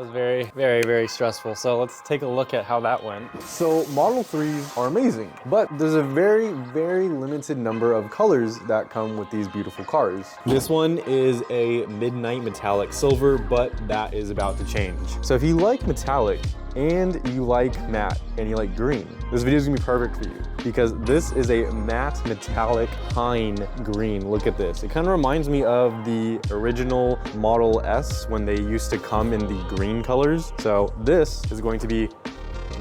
was very stressful. So let's take a look at how that went. So Model 3s are amazing, but there's a very limited number of colors that come with these beautiful cars. This one is a midnight metallic silver, but that is about to change. So if you like metallic and you like matte and you like green, this video is gonna be perfect for you because this is a matte metallic pine green. Look at this. It kind of reminds me of the original Model S when they used to come in the green colors. So this is going to be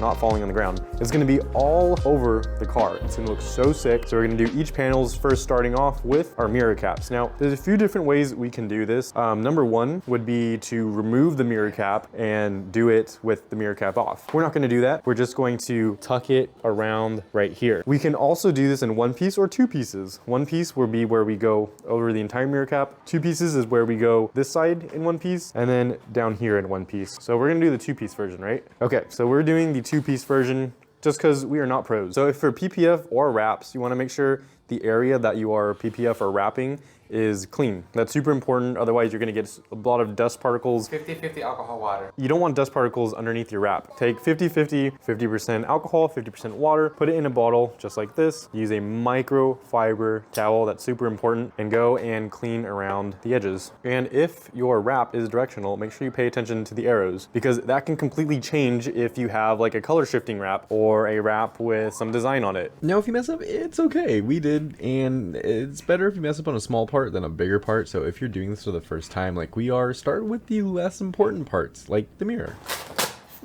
not falling on the ground. It's gonna be all over the car. It's gonna look so sick. So we're gonna do each panels first, starting off with our mirror caps. Now, there's a few different ways we can do this. Number one would be to remove the mirror cap and do it with the mirror cap off. We're not gonna do that. We're just going to tuck it around right here. We can also do this in one piece or two pieces. One piece will be where we go over the entire mirror cap. Two pieces is where we go this side in one piece and then down here in one piece. So we're gonna do the two-piece version, right? Okay, so we're doing the two-piece version just because we are not pros. So if for PPF or wraps, you want to make sure the area that you are PPF or wrapping is clean. That's super important. Otherwise, you're gonna get a lot of dust particles. 50-50 alcohol water. You don't want dust particles underneath your wrap. Take 50-50, 50% alcohol, 50% water, put it in a bottle just like this. Use a microfiber towel, that's super important, and go and clean around the edges. And if your wrap is directional, make sure you pay attention to the arrows because that can completely change if you have like a color shifting wrap or a wrap with some design on it. Now, if you mess up, it's okay. We did, and it's better if you mess up on a small part than a bigger part. So if you're doing this for the first time, like we are, start with the less important parts, like the mirror.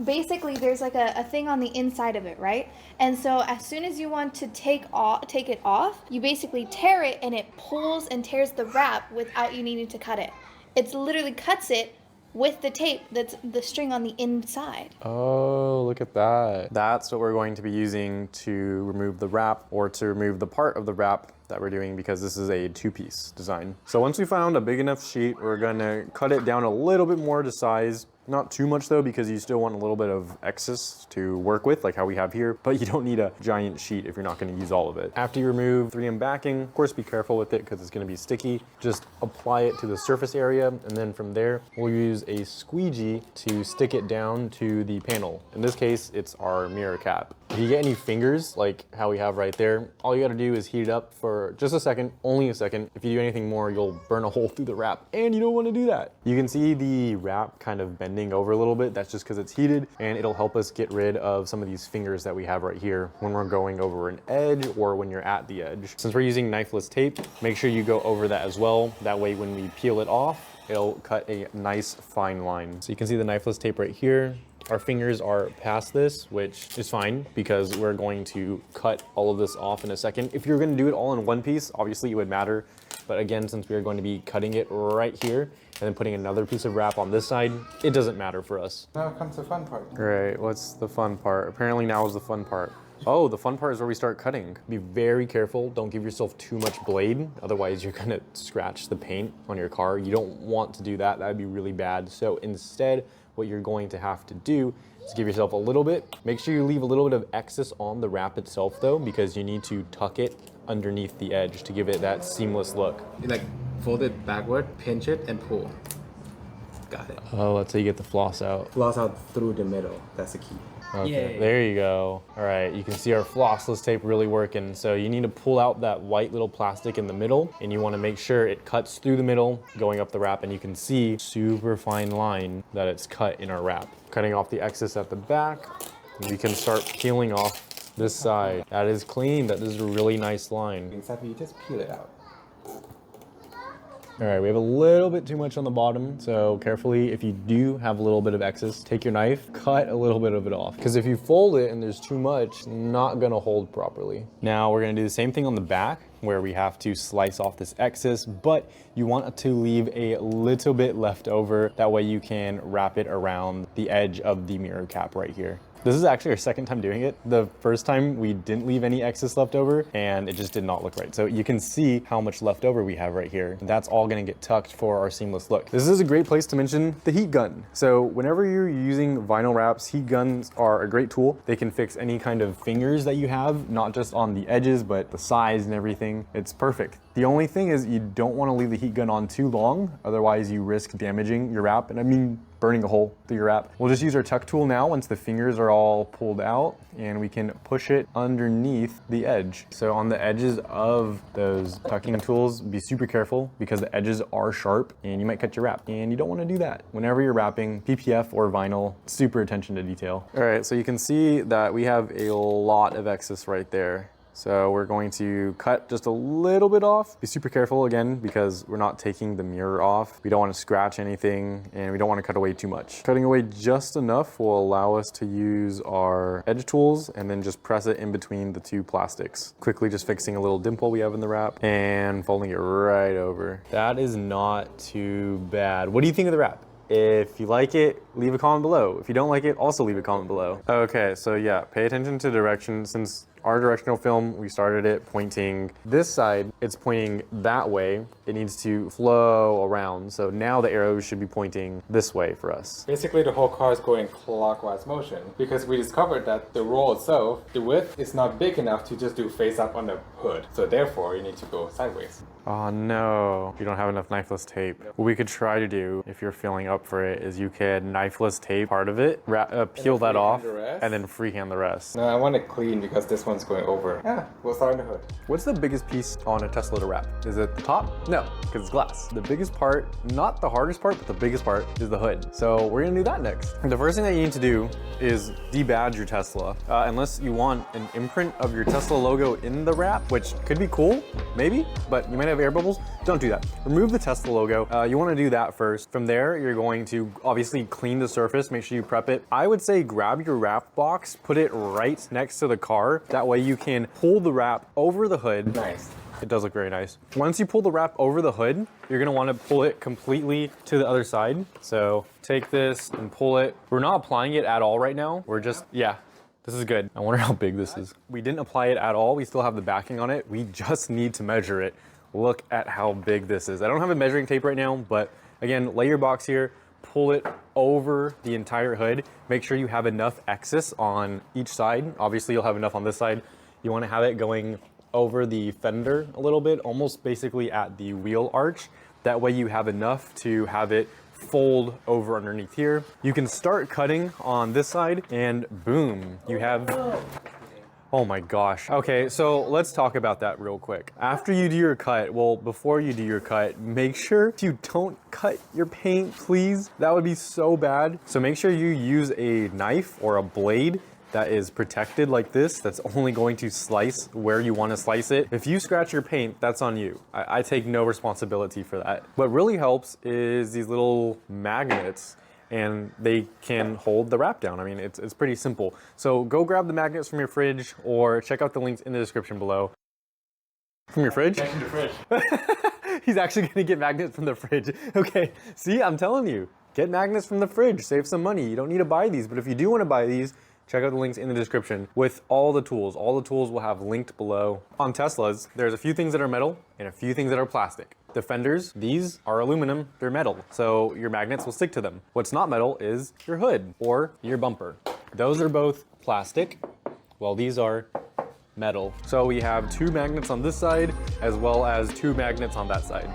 Basically, there's like a thing on the inside of it, right? And so as soon as you want to take it off, you basically tear it and it pulls and tears the wrap without you needing to cut it. It's literally cuts it with the tape that's the string on the inside. Oh, look at that. That's what we're going to be using to remove the wrap or to remove the part of the wrap that we're doing because this is a two-piece design. So once we found a big enough sheet, we're gonna cut it down a little bit more to size. Not too much though, because you still want a little bit of excess to work with, like how we have here, but you don't need a giant sheet if you're not gonna use all of it. After you remove 3M backing, of course be careful with it because it's gonna be sticky. Just apply it to the surface area, and then from there, we'll use a squeegee to stick it down to the panel. In this case, it's our mirror cap. If you get any fingers, like how we have right there, all you gotta do is heat it up for just a second, only a second. If you do anything more, you'll burn a hole through the wrap, and you don't wanna do that. You can see the wrap kind of bending over a little bit. That's just because it's heated, and it'll help us get rid of some of these fingers that we have right here when we're going over an edge or when you're at the edge. Since we're using knifeless tape, make sure you go over that as well. That way when we peel it off, it'll cut a nice fine line. So you can see the knifeless tape right here. Our fingers are past this, which is fine because we're going to cut all of this off in a second. If you're gonna do it all in one piece, obviously it would matter. But again, since we are going to be cutting it right here and then putting another piece of wrap on this side, it doesn't matter for us. Now comes the fun part. Great, what's the fun part? Apparently now is the fun part. Oh, the fun part is where we start cutting. Be very careful, don't give yourself too much blade, otherwise you're gonna scratch the paint on your car. You don't want to do that, that'd be really bad. So instead, what you're going to have to do is give yourself a little bit. Make sure you leave a little bit of excess on the wrap itself though, because you need to tuck it underneath the edge to give it that seamless look. You like fold it backward, pinch it, and pull. Got it. Oh, that's how you get the floss out. Floss out through the middle. That's the key. Okay, there you go. All right, you can see our flossless tape really working. So you need to pull out that white little plastic in the middle, and you want to make sure it cuts through the middle, going up the wrap, and you can see super fine line that it's cut in our wrap. Cutting off the excess at the back, and we can start peeling off this side. That is clean, that is a really nice line. Except you just peel it out. All right, we have a little bit too much on the bottom, so carefully, if you do have a little bit of excess, take your knife, cut a little bit of it off. Because if you fold it and there's too much, not gonna hold properly. Now we're gonna do the same thing on the back, where we have to slice off this excess, but you want to leave a little bit left over. That way you can wrap it around the edge of the mirror cap right here. This is actually our second time doing it. The first time we didn't leave any excess left over and it just did not look right. So you can see how much left over we have right here. That's all gonna get tucked for our seamless look. This is a great place to mention the heat gun. So whenever you're using vinyl wraps, heat guns are a great tool. They can fix any kind of fingers that you have, not just on the edges, but the size and everything. It's perfect. The only thing is you don't wanna leave the heat gun on too long, otherwise you risk damaging your wrap. And I mean, burning a hole through your wrap. We'll just use our tuck tool now once the fingers are all pulled out, and we can push it underneath the edge. So on the edges of those tucking tools, be super careful because the edges are sharp and you might cut your wrap, and you don't want to do that. Whenever you're wrapping PPF or vinyl, super attention to detail. All right, so you can see that we have a lot of excess right there. So we're going to cut just a little bit off. Be super careful again because we're not taking the mirror off. We don't want to scratch anything and we don't want to cut away too much. Cutting away just enough will allow us to use our edge tools and then just press it in between the two plastics. Quickly just fixing a little dimple we have in the wrap and folding it right over. That is not too bad. What do you think of the wrap? If you like it, leave a comment below. If you don't like it, also leave a comment below. Okay, so yeah, pay attention to direction. Since our directional film, we started it pointing this side, it's pointing that way. It needs to flow around. So now the arrows should be pointing this way for us. Basically, the whole car is going clockwise motion because we discovered that the roll itself, the width is not big enough to just do face up on the hood. So therefore, you need to go sideways. Oh no, you don't have enough knifeless tape. What we could try to do, if you're feeling up for it, is you could knifeless tape part of it, peel that off, and then freehand the rest. No, I want it clean because this one's going over. Yeah, we'll start on the hood. What's the biggest piece on a Tesla to wrap? Is it the top? No, because it's glass. The biggest part, not the hardest part, but the biggest part is the hood. So we're gonna do that next. The first thing that you need to do is debadge your Tesla. Unless you want an imprint of your Tesla logo in the wrap, which could be cool, maybe, but you might have air bubbles. Don't do that. Remove the Tesla logo. You wanna do that first. From there, you're going to obviously clean the surface, make sure you prep it. I would say grab your wrap box, put it right next to the car. That way you can pull the wrap over the hood. Nice. It does look very nice. Once you pull the wrap over the hood, you're gonna wanna pull it completely to the other side. So take this and pull it. We're not applying it at all right now. We're just, yeah, this is good. I wonder how big this is. We didn't apply it at all. We still have the backing on it. We just need to measure it. Look at how big this is. I don't have a measuring tape right now, but again, lay your box here, pull it over the entire hood. Make sure you have enough excess on each side. Obviously, you'll have enough on this side. You wanna have it going over the fender a little bit, almost basically at the wheel arch. That way you have enough to have it fold over underneath here. You can start cutting on this side and boom, you have, oh my gosh. Okay, so let's talk about that real quick. After you do your cut, well, before you do your cut, make sure you don't cut your paint, please. That would be so bad. So make sure you use a knife or a blade that is protected like this, that's only going to slice where you want to slice it. If you scratch your paint, that's on you. I take no responsibility for that. What really helps is these little magnets, and they can hold the wrap down. I mean, it's pretty simple. So go grab the magnets from your fridge or check out the links in the description below. From your fridge? Back in the fridge. He's actually gonna get magnets from the fridge. Okay, see, I'm telling you, get magnets from the fridge, save some money. You don't need to buy these, but if you do wanna buy these, check out the links in the description with all the tools. All the tools will have linked below. On Teslas, there's a few things that are metal and a few things that are plastic. The fenders, these are aluminum, they're metal, so your magnets will stick to them. What's not metal is your hood or your bumper. Those are both plastic, while these are metal. So we have 2 magnets on this side, as well as 2 magnets on that side.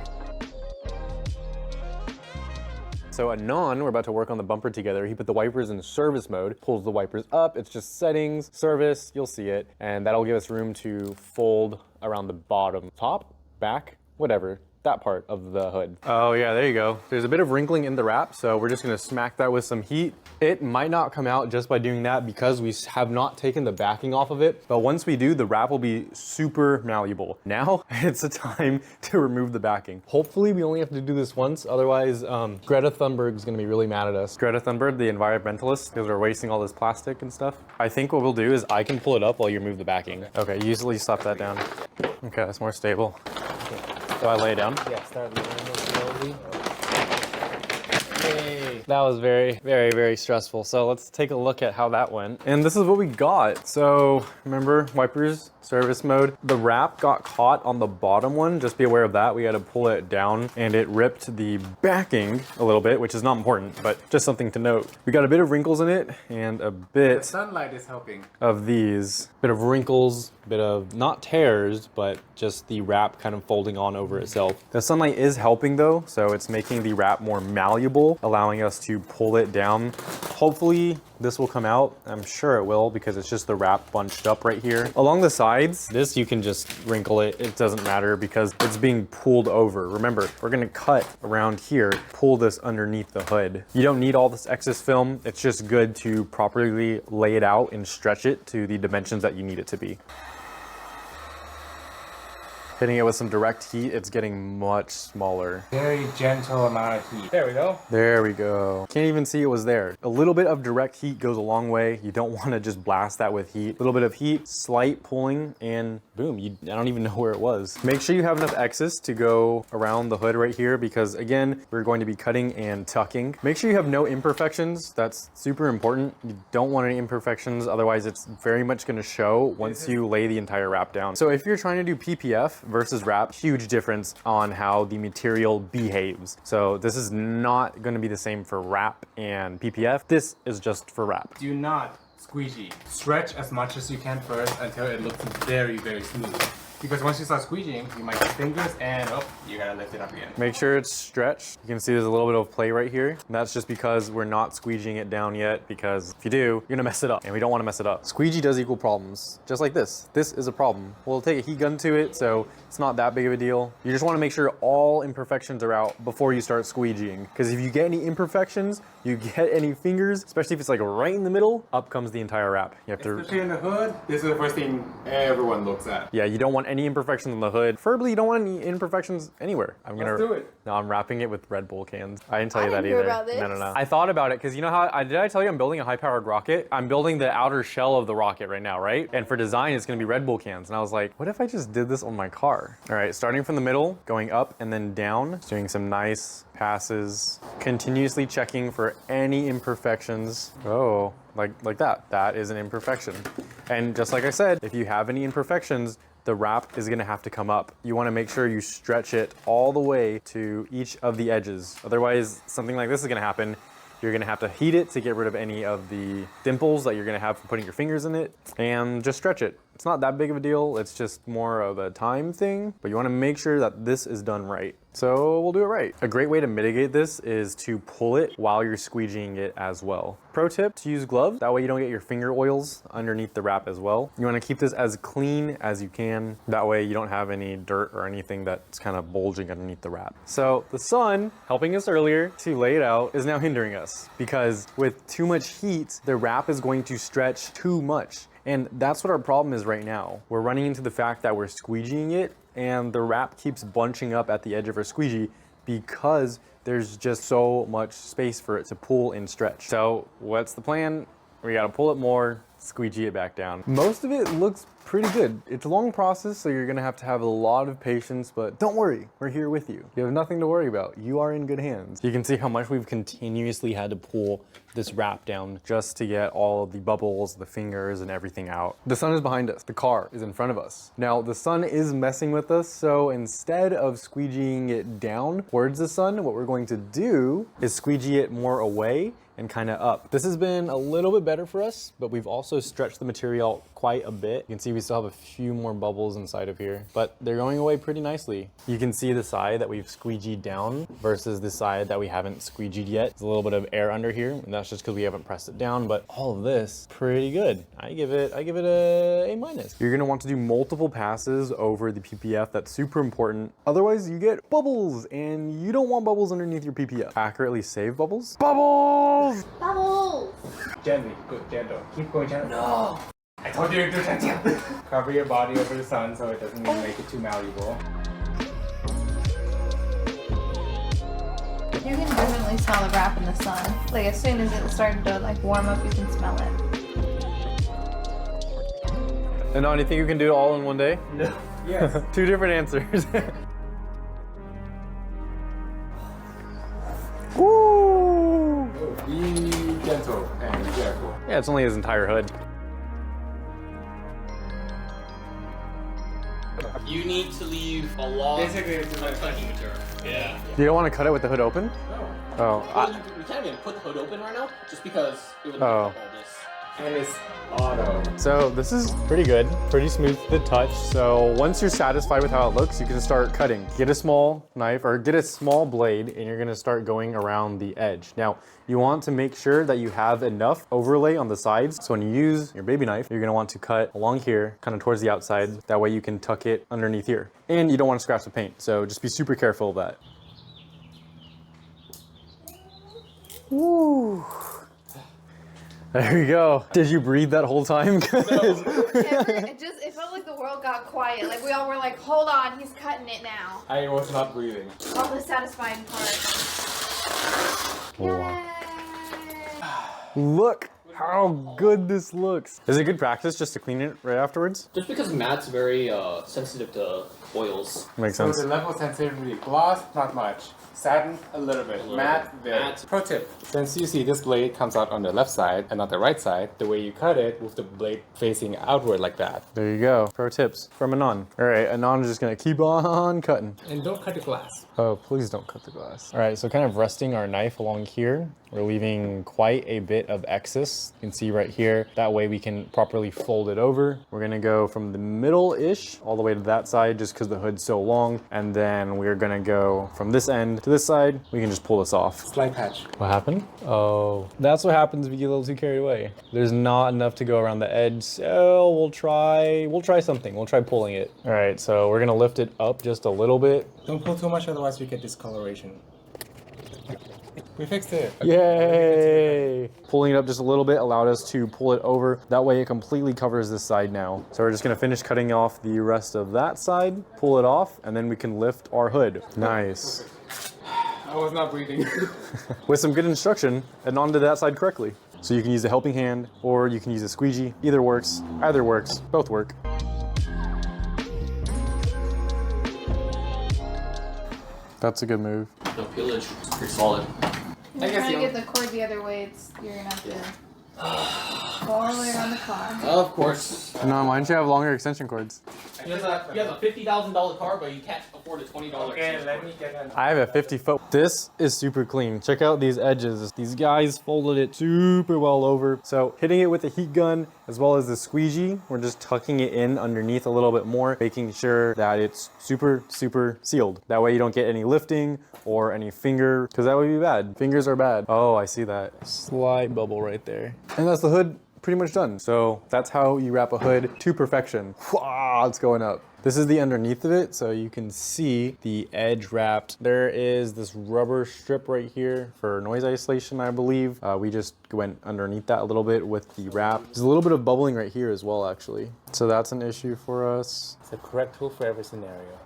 So Anon, we're about to work on the bumper together. He put the wipers in service mode, pulls the wipers up. It's just settings, service, you'll see it. And that'll give us room to fold around the bottom, top, back, whatever, that part of the hood. Oh yeah, there you go. There's a bit of wrinkling in the wrap, so we're just gonna smack that with some heat. It might not come out just by doing that because we have not taken the backing off of it, but once we do, the wrap will be super malleable. Now, it's the time to remove the backing. Hopefully, we only have to do this once, otherwise, Greta Thunberg's gonna be really mad at us. Greta Thunberg, the environmentalist, because we're wasting all this plastic and stuff. I think what we'll do is I can pull it up while you remove the backing. Okay, usually slap that down. Okay, that's more stable. Do I lay it down? Yeah, start laying it slowly. Hey. That was very, very, very stressful. So let's take a look at how that went. And this is what we got. So remember, wipers, service mode. The wrap got caught on the bottom one. Just be aware of that. We had to pull it down and it ripped the backing a little bit, which is not important, but just something to note. We got a bit of wrinkles in it and a The bit sunlight is helping. of these. Bit of wrinkles, bit of not tears, but just the wrap kind of folding on over itself. The sunlight is helping though, so it's making the wrap more malleable, allowing us just to pull it down. Hopefully this will come out. I'm sure it will because it's just the wrap bunched up right here. Along the sides, this you can just wrinkle it. It doesn't matter because it's being pulled over. Remember, we're gonna cut around here, pull this underneath the hood. You don't need all this excess film. It's just good to properly lay it out and stretch it to the dimensions that you need it to be. Hitting it with some direct heat, it's getting much smaller. Very gentle amount of heat. There we go. There we go. Can't even see it was there. A little bit of direct heat goes a long way. You don't want to just blast that with heat. A little bit of heat, slight pulling, and boom, I don't even know where it was. Make sure you have enough excess to go around the hood right here because again, we're going to be cutting and tucking. Make sure you have no imperfections. That's super important. You don't want any imperfections, otherwise it's very much going to show once you lay the entire wrap down. So if you're trying to do PPF versus wrap, huge difference on how the material behaves. So this is not going to be the same for wrap and PPF. This is just for wrap. Do not squeegee. Stretch as much as you can first until it looks very, very smooth. Because once you start squeegeeing, you might get fingers and you gotta lift it up again. Make sure it's stretched. You can see there's a little bit of play right here. And that's just because we're not squeegeeing it down yet, because if you do, you're gonna mess it up, and we don't wanna mess it up. Squeegee does equal problems, just like this. This is a problem. We'll take a heat gun to it, so it's not that big of a deal. You just wanna make sure all imperfections are out before you start squeegeeing. Because if you get any imperfections, you get any fingers, especially if it's like right in the middle, up comes the entire wrap. You have to... Especially in the hood, this is the first thing everyone looks at. Yeah, you don't want any imperfections on the hood. Preferably, you don't want any imperfections anywhere. Let's do it. No, I'm wrapping it with Red Bull cans. I didn't tell you that didn't hear either. about this. No. I thought about it because you know how did I tell you I'm building a high-powered rocket? I'm building the outer shell of the rocket right now, right? And for design, it's gonna be Red Bull cans. And I was like, what if I just did this on my car? All right, starting from the middle, going up and then down, doing some nice passes, continuously checking for any imperfections. Oh, like that. That is an imperfection. And just like I said, if you have any imperfections, the wrap is gonna have to come up. You wanna make sure you stretch it all the way to each of the edges. Otherwise, something like this is gonna happen. You're gonna have to heat it to get rid of any of the dimples that you're gonna have from putting your fingers in it, and just stretch it. It's not that big of a deal, it's just more of a time thing, but you wanna make sure that this is done right. So we'll do it right. A great way to mitigate this is to pull it while you're squeegeeing it as well. Pro tip, to use gloves, that way you don't get your finger oils underneath the wrap as well. You wanna keep this as clean as you can, that way you don't have any dirt or anything that's kind of bulging underneath the wrap. So the sun, helping us earlier to lay it out, is now hindering us because with too much heat, the wrap is going to stretch too much. And that's what our problem is right now. We're running into the fact that we're squeegeeing it and the wrap keeps bunching up at the edge of our squeegee because there's just so much space for it to pull and stretch. So what's the plan? We gotta pull it more, squeegee it back down. Most of it looks pretty good. It's a long process, so you're gonna have to have a lot of patience, but don't worry, we're here with you. You have nothing to worry about. You are in good hands. You can see how much we've continuously had to pull this wrap down just to get all of the bubbles, the fingers, and everything out. The sun is behind us. The car is in front of us. Now, the sun is messing with us, so instead of squeegeeing it down towards the sun, what we're going to do is squeegee it more away and kind of up. This has been a little bit better for us, but we've also stretched the material quite a bit. You can see we still have a few more bubbles inside of here, but they're going away pretty nicely. You can see the side that we've squeegeed down versus the side that we haven't squeegeed yet. There's a little bit of air under here, and that's just because we haven't pressed it down, but all of this, pretty good. I give it a A-. You're gonna want to do multiple passes over the PPF. That's super important. Otherwise, you get bubbles, and you don't want bubbles underneath your PPF. Accurately save bubbles. Bubbles! Bubbles! Gently, good, gentle. Keep going gentle. No! I told you to do gentle. Cover your body over the sun so it doesn't make it too malleable. You can definitely smell the wrap in the sun. Like as soon as it started to like warm up, you can smell it. And now, do you think you can do it all in one day? No. Yes. Two different answers. Woo! Be gentle and be careful. Yeah, it's only his entire hood. You need to leave a long Basically, it's like tucking material. Yeah. You don't want to cut it with the hood open? No. Oh, Well, you can't even put the hood open right now, just because it would Oh. look up all this. And it's auto. So this is pretty good, pretty smooth to the touch. So once you're satisfied with how it looks, you can start cutting. Get a small knife or get a small blade and you're gonna start going around the edge. Now, you want to make sure that you have enough overlay on the sides. So when you use your baby knife, you're gonna want to cut along here, kind of towards the outside. That way you can tuck it underneath here. And you don't want to scratch the paint. So just be super careful of that. Woo. There you go. Did you breathe that whole time? It felt like the world got quiet. Like we all were like, hold on, he's cutting it now. I was not breathing. All the satisfying part. Wow. Look how good this looks. Is it good practice just to clean it right afterwards? Just because matte's very sensitive to oils. Makes So sense. the level of sensitivity, gloss, not much. Satin, a little bit. Matte, very. Matte. Pro tip, since you see this blade comes out on the left side and not the right side, the way you cut it with the blade facing outward like that. There you go. Pro tips from Anon. All right, Anon is just gonna keep on cutting. And don't cut the glass. Oh, please don't cut the glass. All right, so kind of resting our knife along here, we're leaving quite a bit of excess. You can see right here. That way we can properly fold it over. We're gonna go from the middle-ish all the way to that side just because the hood's so long. And then we're gonna go from this end to this side. We can just pull this off. Slight patch. What happened? Oh, that's what happens if you get a little too carried away. There's not enough to go around the edge, so we'll try something. We'll try pulling it. All right, so we're gonna lift it up just a little bit. Don't pull too much, otherwise you get discoloration. We fixed it. Yay! Pulling it up just a little bit allowed us to pull it over. That way it completely covers this side now. So we're just gonna finish cutting off the rest of that side, pull it off, and then we can lift our hood. Nice. I was not breathing. With some good instruction, Adnan did that side correctly. So you can use a helping hand or you can use a squeegee. Either works, both work. That's a good move. No peelage. It's pretty solid. If you're trying to get the cord the other way, you're gonna have to go all the way around the car. Of course. No, why don't you have longer extension cords? You have a $50,000 car, but you can't afford a $20 Okay, extension let cord. me get an. I have a 50-foot. This is super clean. Check out these edges. These guys folded it super well over. So hitting it with the heat gun as well as the squeegee, we're just tucking it in underneath a little bit more, making sure that it's super, super sealed. That way you don't get any lifting or any finger, because that would be bad. Fingers are bad. Oh, I see that. Slight bubble right there. And that's the hood pretty much done. So that's how you wrap a hood to perfection. Wow, it's going up. This is the underneath of it, so you can see the edge wrapped. There is this rubber strip right here for noise isolation, I believe. We just went underneath that a little bit with the wrap. There's a little bit of bubbling right here as well, actually. So that's an issue for us. It's a correct tool for every scenario.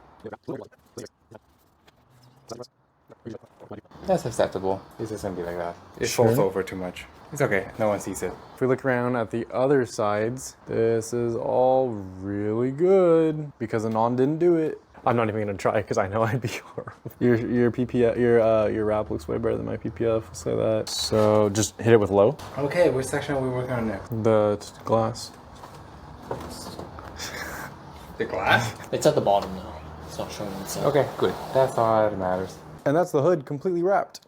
That's acceptable. It's just gonna be like that. It folds over too much. It's okay. No one sees it. If we look around at the other sides, this is all really good because Anon didn't do it. I'm not even gonna try because I know I'd be horrible. Your PPF, your wrap looks way better than my PPF. Let's say that. So just hit it with low. Okay, which section are we working on next? The glass. The glass? It's at the bottom now. It's not showing itself. Okay, good. That's all that matters. And that's the hood completely wrapped.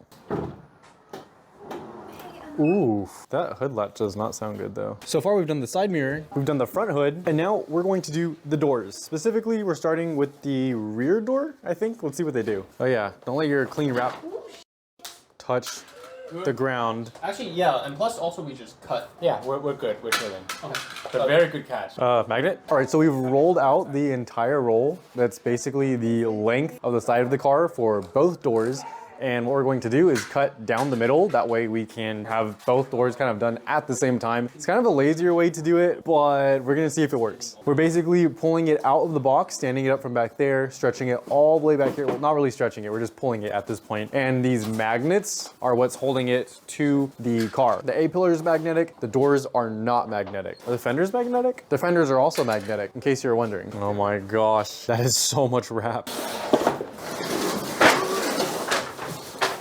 Ooh, that hood latch does not sound good though. So far we've done the side mirror, we've done the front hood, and now we're going to do the doors. Specifically, we're starting with the rear door, I think. Let's see what they do. Oh yeah, don't let your clean wrap touch the ground. Actually, yeah, and plus also we just cut. Yeah, we're good. We're chilling. Okay. But very good catch. Magnet. All right, so we've rolled out the entire roll. That's basically the length of the side of the car for both doors. And what we're going to do is cut down the middle. That way we can have both doors kind of done at the same time. It's kind of a lazier way to do it, but we're gonna see if it works. We're basically pulling it out of the box, standing it up from back there, stretching it all the way back here. Well, not really stretching it, we're just pulling it at this point. And these magnets are what's holding it to the car. The A-pillar is magnetic, the doors are not magnetic. Are the fenders magnetic? The fenders are also magnetic, in case you're wondering. Oh my gosh, that is so much wrap.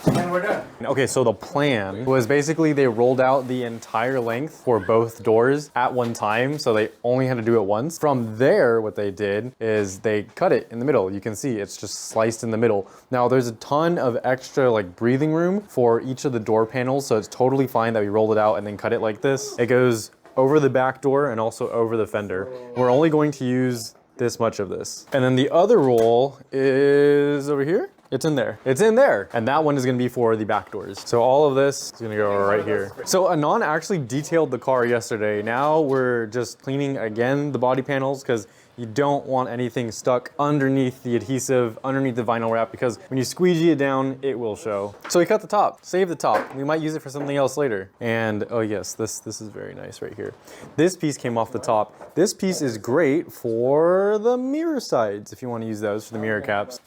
And we're done. Okay, so the plan was basically they rolled out the entire length for both doors at one time, so they only had to do it once. From there, what they did is they cut it in the middle. You can see it's just sliced in the middle. Now, there's a ton of extra like breathing room for each of the door panels, so it's totally fine that we rolled it out and then cut it like this. It goes over the back door and also over the fender. We're only going to use this much of this. And then the other roll is over here. It's in there. It's in there. And that one is gonna be for the back doors. So all of this is gonna go right here. So Anon actually detailed the car yesterday. Now we're just cleaning again the body panels because you don't want anything stuck underneath the adhesive, underneath the vinyl wrap, because when you squeegee it down, it will show. So we cut the top, save the top. We might use it for something else later. And oh yes, this is very nice right here. This piece came off the top. This piece is great for the mirror sides, if you want to use those for the mirror caps.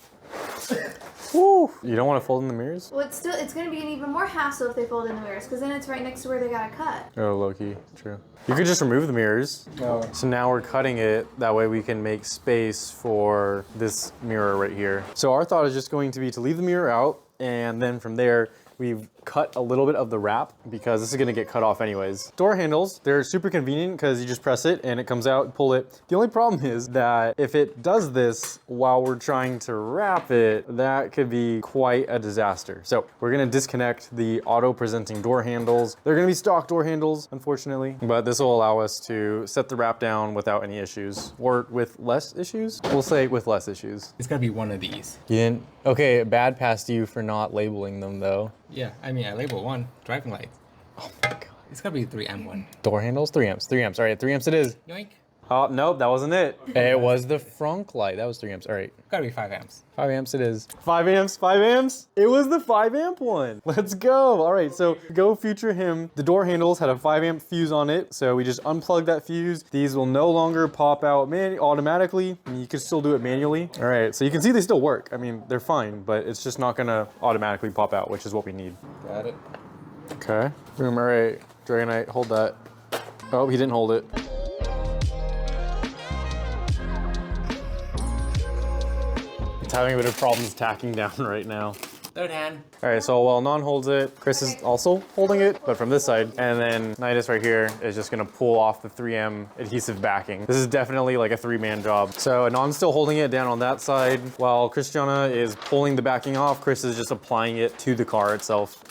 Woo. You don't want to fold in the mirrors? Well, it's going to be an even more hassle if they fold in the mirrors, because then it's right next to where they got to cut. Oh, low-key, true. You could just remove the mirrors. No. So now we're cutting it, that way we can make space for this mirror right here. So our thought is just going to be to leave the mirror out, and then from there, we've cut a little bit of the wrap because this is gonna get cut off anyways. Door handles, they're super convenient because you just press it and it comes out, pull it. The only problem is that if it does this while we're trying to wrap it, that could be quite a disaster. So we're gonna disconnect the auto presenting door handles. They're gonna be stock door handles, unfortunately, but this will allow us to set the wrap down without any issues, or with less issues. We'll say with less issues. It's gotta be one of these. You didn't? Okay, bad past you for not labeling them though. Yeah, I mean, I labeled one, driving lights. Oh my God. It's gotta be 3M one. Door handles, 3 amps, 3 amps. All right, 3 amps it is. Yoink. Oh, nope, that wasn't it. It was the front light. That was 3 amps. All right, Gotta be 5 amps. 5 amps it is. 5 amps, 5 amps. It was the 5 amp one. Let's go. All right, so go future him. The door handles had a 5 amp fuse on it. So we just unplugged that fuse. These will no longer pop out automatically. I mean, you can still do it manually. All right, so you can see they still work. I mean, they're fine, but it's just not gonna automatically pop out, which is what we need. Got it. Okay, boom, all right. Dragonite, hold that. Oh, he didn't hold it. It's having a bit of problems tacking down right now. Third hand. All right, so while Non holds it, Chris is also holding it, but from this side. And then Nidus right here is just gonna pull off the 3M adhesive backing. This is definitely like a 3-man job. So Anon's still holding it down on that side, while Christiana is pulling the backing off. Chris is just applying it to the car itself.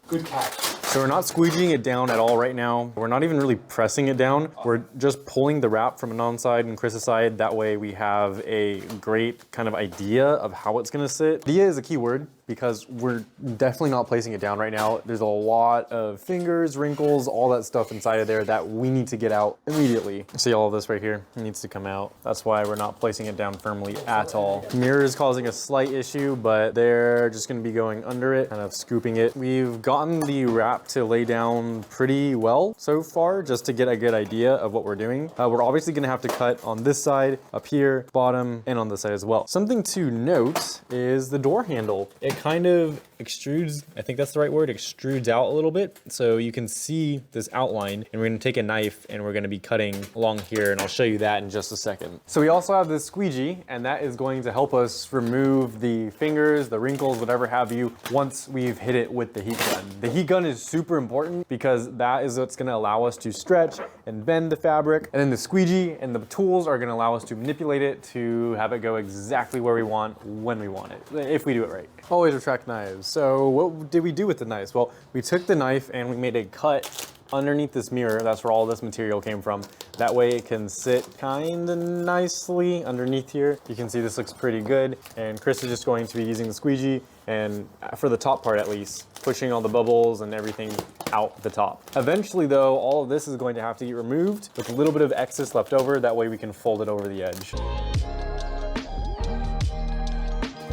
Good catch. So we're not squeegeeing it down at all right now. We're not even really pressing it down. We're just pulling the wrap from Anon's side and Chris's side. That way we have a great kind of idea of how it's gonna sit. Idea is a key word because we're definitely not placing it down right now. There's a lot of fingers, wrinkles, all that stuff inside of there that we need to get out immediately. See all of this right here? It needs to come out. That's why we're not placing it down firmly at all. Mirror is causing a slight issue, but they're just gonna be going under it, kind of scooping it. We've gotten the wrap to lay down pretty well so far, just to get a good idea of what we're doing. We're obviously gonna have to cut on this side, up here, bottom, and on this side as well. Something to note is the door handle. It kind of extrudes, I think that's the right word, extrudes out a little bit. So you can see this outline, and we're gonna take a knife and we're gonna be cutting along here, and I'll show you that in just a second. So we also have this squeegee, and that is going to help us remove the fingers, the wrinkles, whatever have you, once we've hit it with the heat gun. The heat gun is super important because that is what's gonna allow us to stretch and bend the fabric, and then the squeegee and the tools are gonna allow us to manipulate it to have it go exactly where we want, when we want it, if we do it right. Always retract knives. So what did we do with the knives? Well, we took the knife and we made a cut underneath this mirror. That's where all this material came from. That way it can sit kind of nicely underneath here. You can see this looks pretty good. And Chris is just going to be using the squeegee, and for the top part at least, pushing all the bubbles and everything out the top. Eventually though, all of this is going to have to get removed with a little bit of excess left over. That way we can fold it over the edge.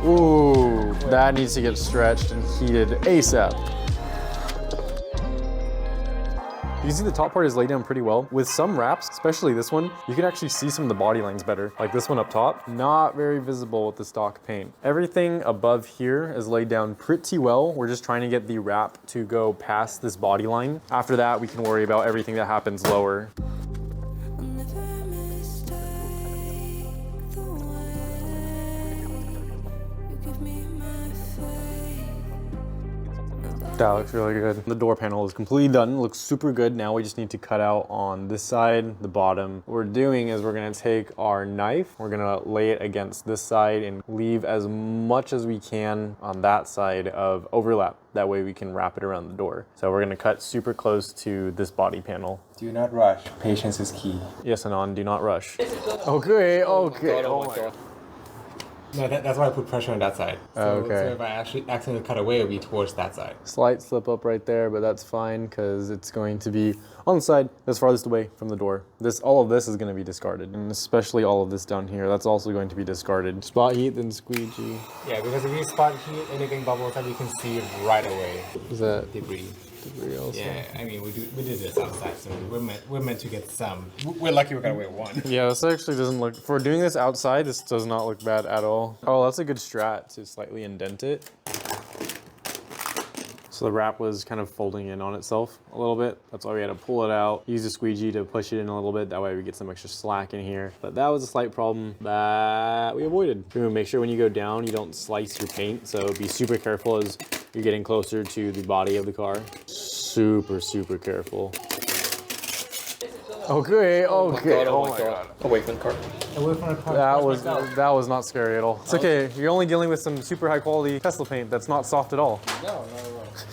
Ooh, that needs to get stretched and heated ASAP. You can see the top part is laid down pretty well. With some wraps, especially this one, you can actually see some of the body lines better. Like this one up top, not very visible with the stock paint. Everything above here is laid down pretty well. We're just trying to get the wrap to go past this body line. After that, we can worry about everything that happens lower. That looks really good. The door panel is completely done. Looks super good. Now we just need to cut out on this side, the bottom. What we're doing is we're gonna take our knife, we're gonna lay it against this side and leave as much as we can on that side of overlap. That way we can wrap it around the door. So we're gonna cut super close to this body panel. Do not rush. Patience is key. Yes, Anon, do not rush. Okay, okay. Oh my God. No, that's why I put pressure on that side. So if I actually accidentally cut away, it'll be towards that side. Slight slip up right there, but that's fine because it's going to be on the side that's farthest away from the door. All of this is going to be discarded, and especially all of this down here. That's also going to be discarded. Spot heat, then squeegee. Yeah, because if you spot heat, anything bubbles up, you can see it right away. Is that Debris. also? Yeah, I mean, we did this outside, so we're meant to get some. We're lucky we're gonna wear one. Yeah, this actually doesn't look, for doing this outside, this does not look bad at all. Oh, that's a good strat to slightly indent it. So the wrap was kind of folding in on itself a little bit. That's why we had to pull it out, use a squeegee to push it in a little bit. That way we get some extra slack in here. But that was a slight problem that we avoided. Make sure when you go down, you don't slice your paint. So be super careful as you're getting closer to the body of the car. Super, super careful. Okay, okay. Oh my God. Away from the car. Away from the car. That was not scary at all. It's okay. You're only dealing with some super high quality Tesla paint that's not soft at all. No.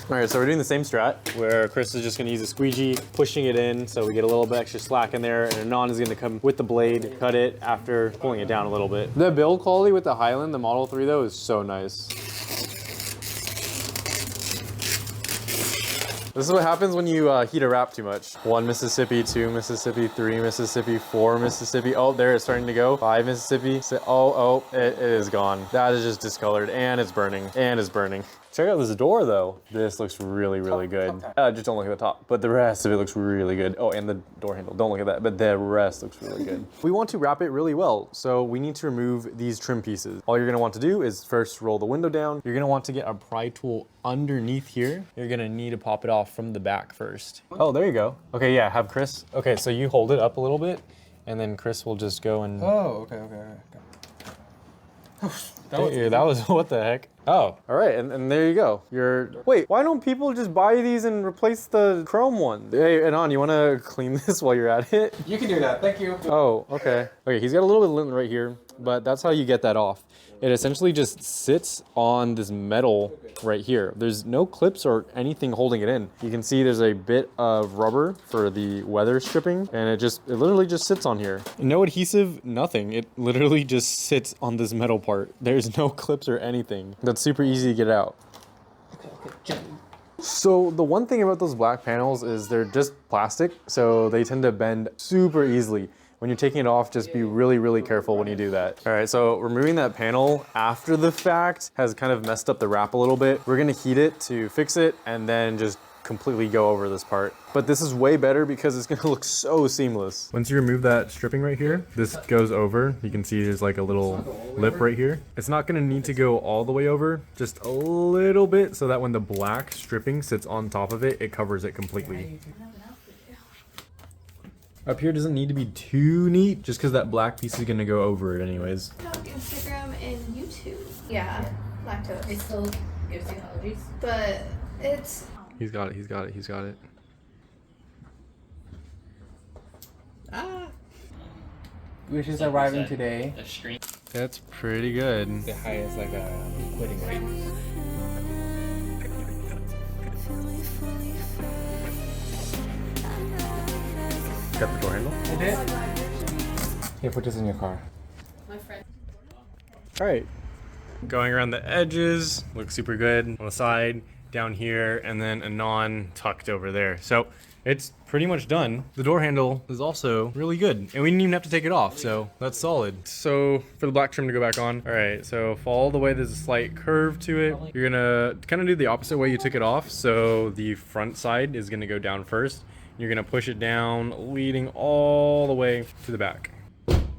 All right, so we're doing the same strat where Chris is just gonna use a squeegee, pushing it in so we get a little bit extra slack in there, and Anon is gonna come with the blade, cut it after pulling it down a little bit. The build quality with the Highland, the Model 3 though, is so nice. This is what happens when you heat a wrap too much. 1 Mississippi, 2 Mississippi, 3 Mississippi, 4 Mississippi. Oh, there it's starting to go. 5 Mississippi. Oh, it is gone. That is just discolored and it's burning and it's burning. Check out this door though. This looks really, really good. Just don't look at the top, but the rest of it looks really good. Oh, and the door handle, don't look at that, but the rest looks really good. We want to wrap it really well, so we need to remove these trim pieces. All you're gonna want to do is first roll the window down. You're gonna want to get a pry tool underneath here. You're gonna need to pop it off from the back first. Oh, there you go. Okay, yeah, have Chris. Okay, so you hold it up a little bit, and then Chris will just go and... Oh, okay. That was what the heck? Oh, all right, and there you go. Wait, why don't people just buy these and replace the chrome one? Hey, Anon, you wanna clean this while you're at it? You can do that, thank you. Oh, okay. Okay, he's got a little bit of lint right here, but that's how you get that off. It essentially just sits on this metal right here. There's no clips or anything holding it in. You can see there's a bit of rubber for the weather stripping, and it literally just sits on here. No adhesive, nothing. It literally just sits on this metal part. There's no clips or anything. That's super easy to get out. Okay. So the one thing about those black panels is they're just plastic, so they tend to bend super easily. When you're taking it off, just be really, really careful when you do that. All right, so removing that panel after the fact has kind of messed up the wrap a little bit. We're gonna heat it to fix it and then just completely go over this part. But this is way better because it's gonna look so seamless. Once you remove that stripping right here, this goes over. You can see there's like a little lip right here. It's not gonna need to go all the way over, just a little bit so that when the black stripping sits on top of it, it covers it completely. Up here doesn't need to be too neat, just because that black piece is gonna go over it anyways. Instagram and YouTube. Yeah, lactose. It still gives you allergies. But it's... He's got it. Which is arriving today. A screen. That's pretty good. The highest quitting rate. Got the door handle? I did. Here, put this in your car. My friend. All right. Going around the edges, looks super good. On the side, down here, and then Anon tucked over there. So it's pretty much done. The door handle is also really good, and we didn't even have to take it off, so that's solid. So for the black trim to go back on, all right, so follow the way there's a slight curve to it. You're gonna kind of do the opposite way you took it off. So the front side is gonna go down first. You're gonna push it down, leading all the way to the back.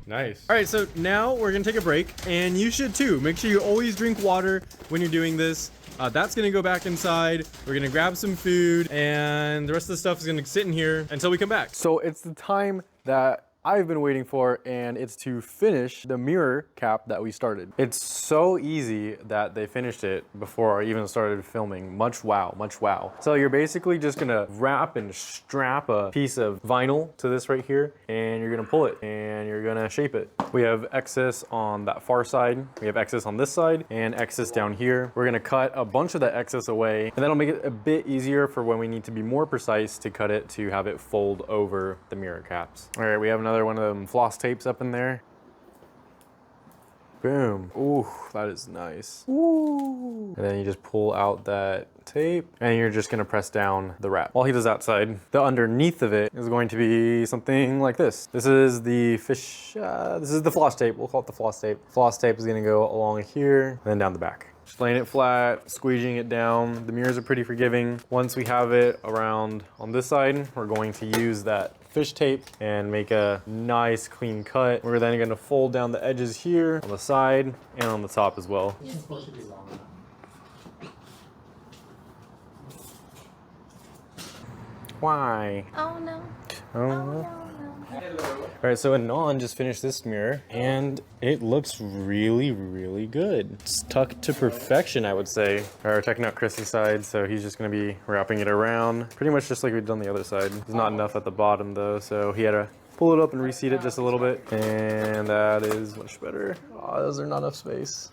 Nice. All right, so now we're gonna take a break, and you should too. Make sure you always drink water when you're doing this. That's gonna go back inside. We're gonna grab some food, and the rest of the stuff is gonna sit in here until we come back. So it's the time that I've been waiting for, and it's to finish the mirror cap that we started. It's so easy that they finished it before I even started filming. Much wow, much wow. So you're basically just gonna wrap and strap a piece of vinyl to this right here, and you're gonna pull it, and you're gonna shape it. We have excess on that far side, we have excess on this side, and excess down here. We're gonna cut a bunch of that excess away, and that'll make it a bit easier for when we need to be more precise to cut it to have it fold over the mirror caps. All right, we have another one of them floss tapes up in there. Boom. Ooh, that is nice. Ooh. And then you just pull out that tape, and you're just gonna press down the wrap. While he does that side, the underneath of it is going to be something like this. This is the fish, this is the floss tape. We'll call it the floss tape. Floss tape is gonna go along here, and then down the back. Just laying it flat, squeegeeing it down. The mirrors are pretty forgiving. Once we have it around on this side, we're going to use that fish tape and make a nice clean cut. We're then gonna fold down the edges here on the side and on the top as well. Why? Oh no. Oh, No. All right, so Anon just finished this mirror, and it looks really, really good. It's tucked to perfection, I would say. All right, we're checking out Chris's side, so he's just gonna be wrapping it around, pretty much just like we've done the other side. There's not enough at the bottom though, so he had to pull it up and reseat it just a little bit, and that is much better. Oh, those are not enough space.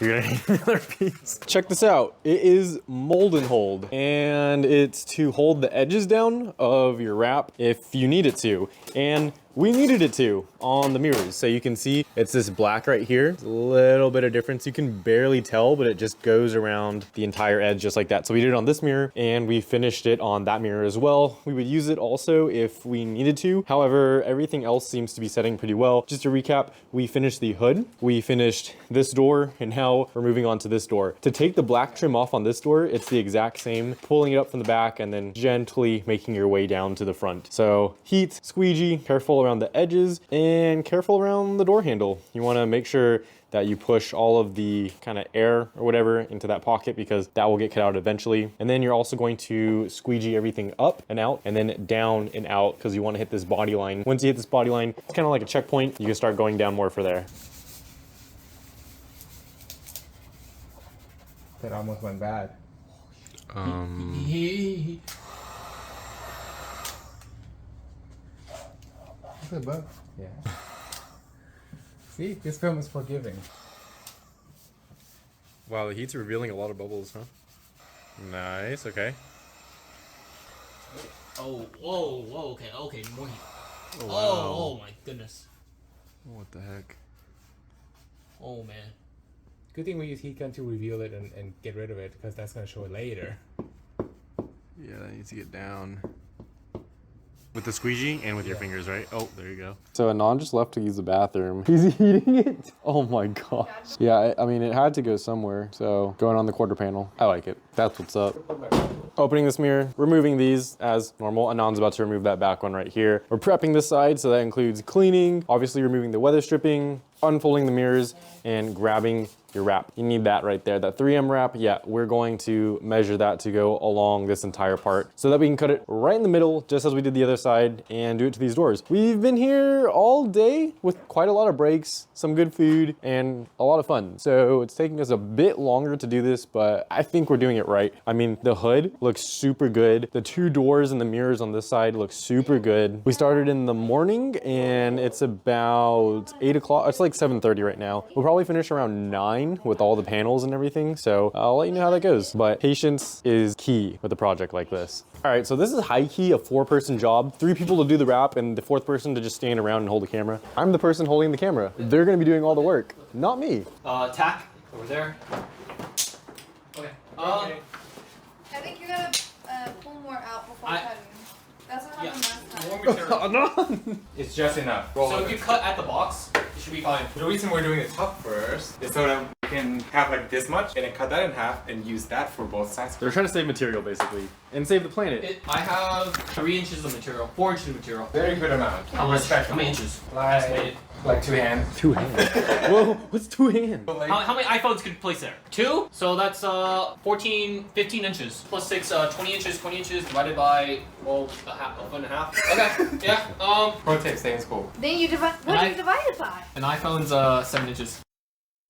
You're gonna need another piece. Check this out. It is mold and hold, and it's to hold the edges down of your wrap if you need it to. And we needed it to on the mirrors. So you can see it's this black right here. It's a little bit of difference. You can barely tell, but it just goes around the entire edge just like that. So we did it on this mirror, and we finished it on that mirror as well. We would use it also if we needed to. However, everything else seems to be setting pretty well. Just to recap, we finished the hood, we finished this door, and now we're moving on to this door. To take the black trim off on this door, it's the exact same, pulling it up from the back and then gently making your way down to the front. So heat, squeegee, careful around the edges, and careful around the door handle. You want to make sure that you push all of the kind of air or whatever into that pocket, because that will get cut out eventually. And then you're also going to squeegee everything up and out, and then down and out, because you want to hit this body line. Once you hit this body line, it's kind of like a checkpoint. You can start going down more for there. That almost went bad. It's a bug. Yeah. See, this film is forgiving. Wow, the heat's revealing a lot of bubbles, huh? Nice, okay. Oh, whoa, okay, more heat. Oh, wow. Oh my goodness. What the heck? Oh man. Good thing we use heat gun to reveal it and get rid of it, because that's going to show it later. Yeah, that needs to get down. With the squeegee and with your fingers, right? Oh, there you go. So Anon just left to use the bathroom. He's eating it. Oh my gosh. Yeah, I mean, it had to go somewhere. So going on the quarter panel. I like it. That's what's up. Opening this mirror, removing these as normal. Anon's about to remove that back one right here. We're prepping this side, so that includes cleaning, obviously removing the weather stripping, unfolding the mirrors, and grabbing your wrap. You need that right there, that 3M wrap. Yeah, we're going to measure that to go along this entire part so that we can cut it right in the middle, just as we did the other side, and do it to these doors. We've been here all day with quite a lot of breaks, some good food, and a lot of fun. So it's taking us a bit longer to do this, but I think we're doing it right. I mean, the hood looks super good. The two doors and the mirrors on this side look super good. We started in the morning, and it's about 8 o'clock. It's like 7:30 right now. We'll probably finish around 9 with all the panels and everything, so I'll let you know how that goes. But patience is key with a project like this. All right, so this is high-key a 4-person job. 3 people to do the wrap and the 4th person to just stand around and hold the camera. I'm the person holding the camera. They're gonna be doing all the work, not me. Tack over there. Okay. I think you gotta pull more out before cutting. That's what happened last More time. material. It's just enough. So if you cut at the box, it should be fine. The reason we're doing the top first is so that we can have like this much and then cut that in half and use that for both sides. They're trying to save material basically and save the planet. I have 3 inches of material, 4 inches of material. Very good amount. How much? How many inches? Like 2 hands. 2 hands. Whoa, what's 2 hands? How many iPhones could you place there? 2? So that's 14, 15 inches. Plus 6, 20 inches, 20 inches divided by, well, a foot and a half. Okay, yeah. Pro tip, stay in school. Then you divide. What do you divide it by? An iPhone's 7 inches.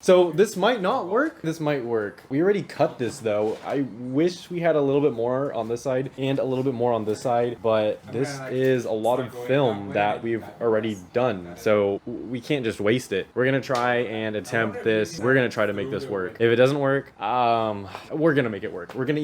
So this might not work. This might work. We already cut this though. I wish we had a little bit more on this side and a little bit more on this side, but this is a lot of film that we've already done. So we can't just waste it. We're gonna try and attempt this. We're gonna try to make this work. If it doesn't work, we're gonna make it work. We're gonna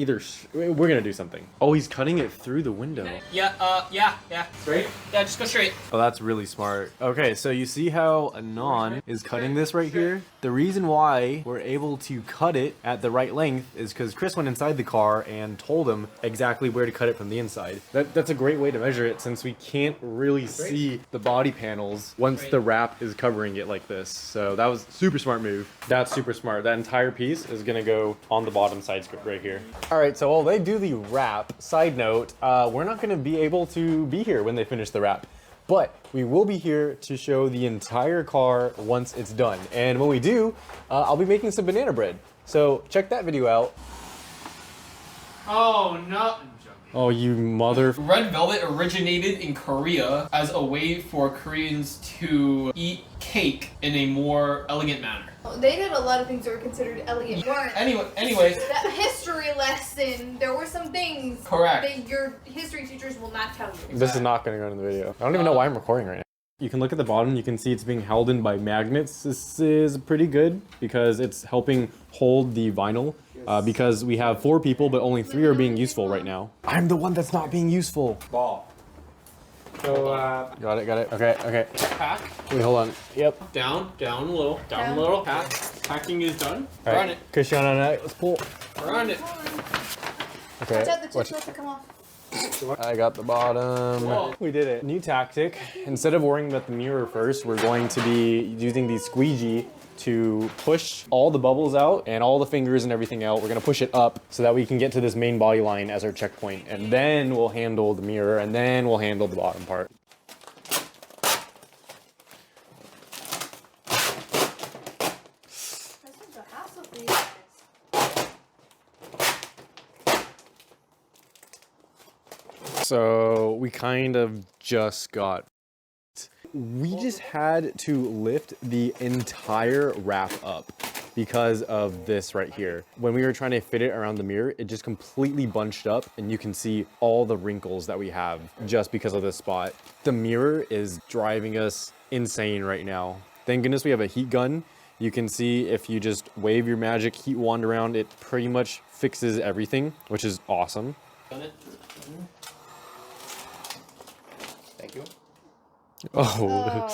we're gonna do something. Oh, he's cutting it through the window. Yeah. Straight? Yeah, just go straight. Oh, that's really smart. Okay, so you see how Anon is cutting this right here? The reason why we're able to cut it at the right length is because Chris went inside the car and told him exactly where to cut it from the inside. That's a great way to measure it since we can't really see the body panels once the wrap is covering it like this. So that was super smart move. That's super smart. That entire piece is gonna go on the bottom side script right here. All right, so while they do the wrap, side note, we're not gonna be able to be here when they finish the wrap. But we will be here to show the entire car once it's done. And when we do, I'll be making some banana bread. So check that video out. Oh, no. Oh, you mother... Red velvet originated in Korea as a way for Koreans to eat cake in a more elegant manner. They did a lot of things that were considered elegant. Anyways. That history lesson, there were some things Correct. that your history teachers will not tell you. This is not going to go in the video. I don't even know why I'm recording right now. You can look at the bottom, you can see it's being held in by magnets. This is pretty good because it's helping hold the vinyl. Because we have 4 people, but only 3 are being useful right now. I'm the one that's not being useful. Ball. So, Got it. Okay. Pack. Wait, hold on. Yep. Down a little. Down a little. Pack. Packing is done. All Run right. it. Cushion on it. Let's pull. Run it. Okay. Watch out, the watch- chips have to come off. I got the bottom. Whoa. We did it. New tactic. Instead of worrying about the mirror first, we're going to be using the squeegee to push all the bubbles out and all the fingers and everything out. We're gonna push it up so that we can get to this main body line as our checkpoint. And then we'll handle the mirror and then we'll handle the bottom part. This one's a hassle for you guys. So we kind of just got... We just had to lift the entire wrap up because of this right here. When we were trying to fit it around the mirror, it just completely bunched up and you can see all the wrinkles that we have just because of this spot. The mirror is driving us insane right now. Thank goodness we have a heat gun. You can see if you just wave your magic heat wand around, it pretty much fixes everything, which is awesome. thank you. Oh.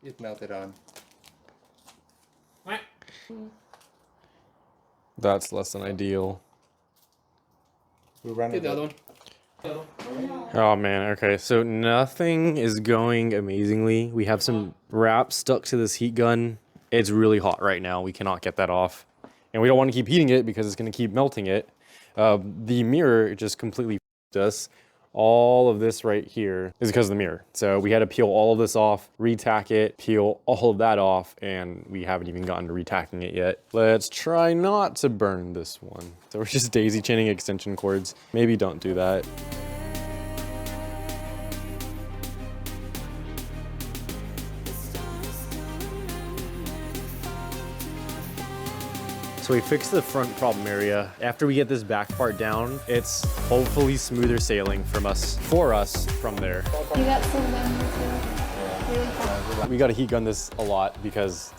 It melted on. That's less than ideal. We run Get it. the other one. Oh man, okay, so nothing is going amazingly. We have some wrap stuck to this heat gun. It's really hot right now. We cannot get that off. And we don't want to keep heating it because it's going to keep melting it. The mirror just completely f***ed us. All of this right here is because of the mirror. So we had to peel all of this off, retack it, peel all of that off, and we haven't even gotten to retacking it yet. Let's try not to burn this one. So we're just daisy chaining extension cords. Maybe don't do that. So we fixed the front problem area. After we get this back part down, it's hopefully smoother sailing for us from there. You got some really fun. We got to heat gun this a lot because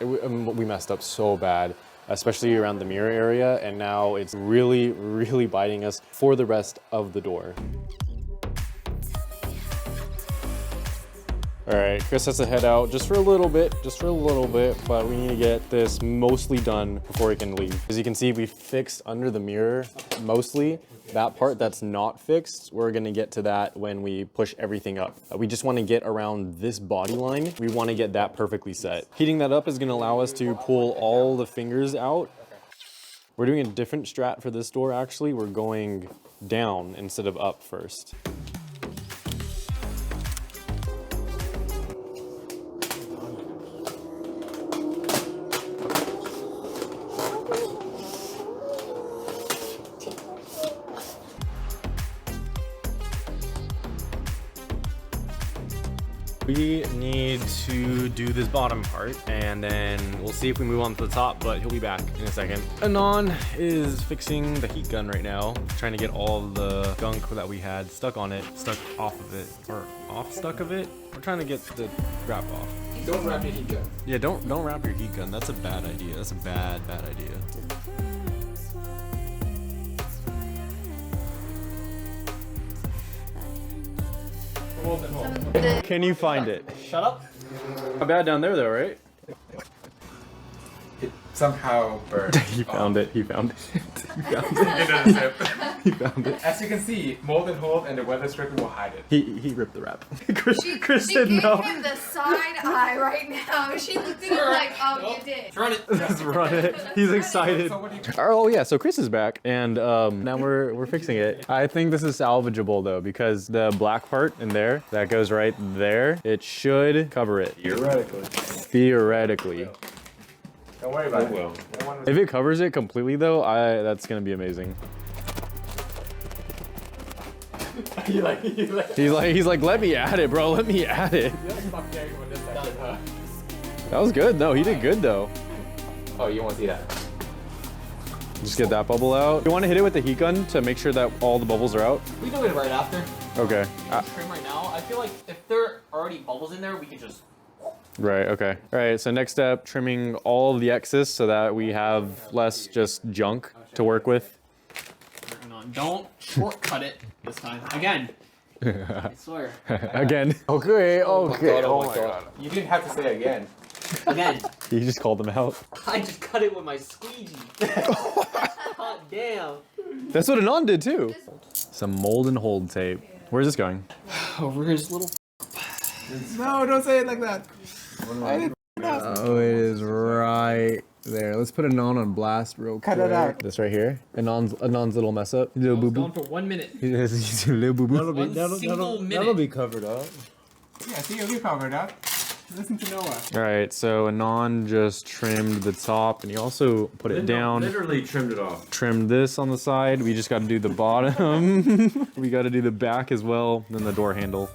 we messed up so bad, especially around the mirror area, and now it's really, really biting us for the rest of the door. All right, Chris has to head out just for a little bit, but we need to get this mostly done before we can leave. As you can see, we fixed under the mirror mostly. That part that's not fixed, we're gonna get to that when we push everything up. We just wanna get around this body line. We wanna get that perfectly set. Heating that up is gonna allow us to pull all the fingers out. We're doing a different strat for this door actually. We're going down instead of up first. We need to do this bottom part and then we'll see if we move on to the top, but he'll be back in a second. Anon is fixing the heat gun right now, trying to get all the gunk that we had stuck on it, stuck off of it, or stuck of it. We're trying to get the wrap off. Don't wrap your heat gun. Yeah, don't wrap your heat gun. That's a bad idea. That's a bad idea. Can you find it? Shut up. Not bad down there though, right? It somehow burned. He found it. He found it. Into the zip. He found it. As you can see, molded hole and the weather stripping will hide it. He ripped the wrap. Chris She said gave no. him the side eye right now. She looked at him like, oh, you did. Run it. Let's run it. He's excited. So what do you Oh yeah, so Chris is back, and now we're fixing it. I think this is salvageable though, because the black part in there that goes right there, it should cover it. Theoretically. Don't worry about it. No one was- If it covers it completely though, that's gonna be amazing. He's like, let me at it, bro. Let me at it. That was good though. He did good though. Oh, you want to see that? Just get that bubble out. You want to hit it with the heat gun to make sure that all the bubbles are out? We do it right after. Okay. Trim right now. I feel like if there are already bubbles in there, we could just. Right, okay. All right, so next step, trimming all of the excess so that we have less just junk to work with. Working on. Don't shortcut it this time. Again. I swear. Again. Okay, okay. Oh my god. You didn't have to say again. Again. You just called them out. I just cut it with my squeegee. God damn. That's what Anon did too. Some mold and hold tape. Where's this going? Over his little. No, don't say it like that. Oh, it is right there. Let's put Anon on blast real quick. Cut it out. This right here. Anon's little mess up. Little boo Gone boo. for 1 minute. He's a little boo boo. One single minute. That'll be covered up. Yeah, see, you'll be covered up. Listen to Noah. All right, so Anon just trimmed the top and he also put it down. Literally trimmed it off. Trimmed this on the side. We just got to do the bottom. We got to do the back as well. Then the door handle.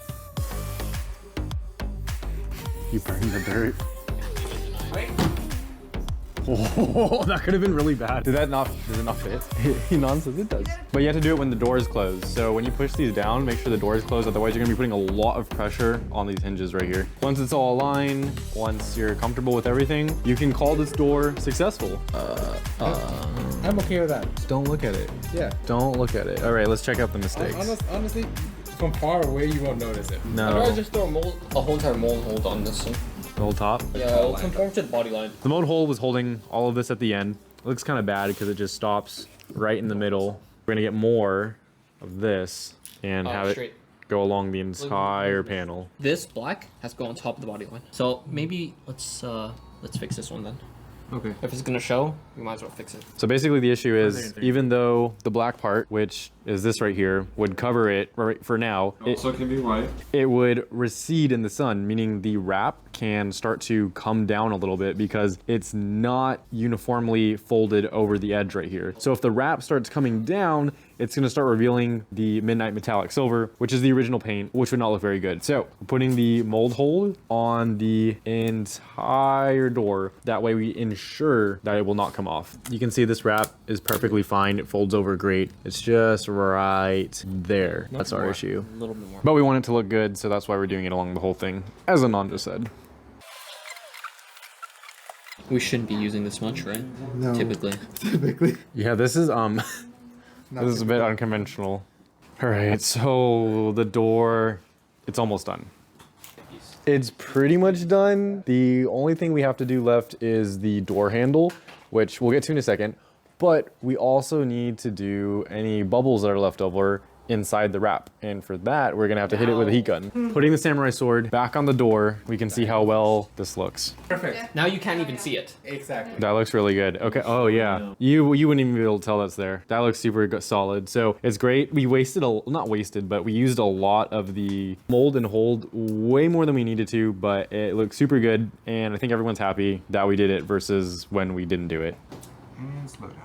You burned the dirt. Wait. Oh, that could have been really bad. Does it not fit? Anon says it does. But you have to do it when the door is closed. So when you push these down, make sure the door is closed. Otherwise, you're gonna be putting a lot of pressure on these hinges right here. Once it's all aligned, once you're comfortable with everything, you can call this door successful. I'm okay with that. Don't look at it. Yeah. Don't look at it. All right, let's check out the mistakes. Honestly, from far away, you won't notice it. I'd No, rather just throw a whole entire mold hold on this one. the whole top. Yeah, it'll conform to the body line. The mold hole was holding all of this at the end. It looks kind of bad because it just stops right in the middle. We're gonna get more of this and have Straight. it go along the entire panel. This black has to go on top of the body line. So maybe let's fix this one then. Okay. If it's gonna show, we might as well fix it. So basically the issue is, even though the black part, which is this right here, would cover it right for now, Also can be white. it would recede in the sun, meaning the wrap can start to come down a little bit because it's not uniformly folded over the edge right here. So if the wrap starts coming down, it's gonna start revealing the midnight metallic silver, which is the original paint, which would not look very good. So we're putting the mold hold on the entire door. That way we ensure that it will not come off. You can see this wrap is perfectly fine. It folds over great. It's just right there. That's our issue. A little bit more. But we want it to look good, so that's why we're doing it along the whole thing, as Anon just said. We shouldn't be using this much, right? No. Typically. Yeah, this is this is a bit unconventional. All right, so the door, it's almost done. It's pretty much done. The only thing we have to do left is the door handle, which we'll get to in a second. But we also need to do any bubbles that are left over inside the wrap. And for that, we're gonna have to hit it with a heat gun. Putting the samurai sword back on the door, we can see how well this looks. Perfect. Now you can't even see it. Exactly. That looks really good. Okay, oh yeah. You wouldn't even be able to tell that's there. That looks super solid. So it's great. We wasted, not wasted, but we used a lot of the mold and hold, way more than we needed to, but it looks super good. And I think everyone's happy that we did it versus when we didn't do it. And slow down.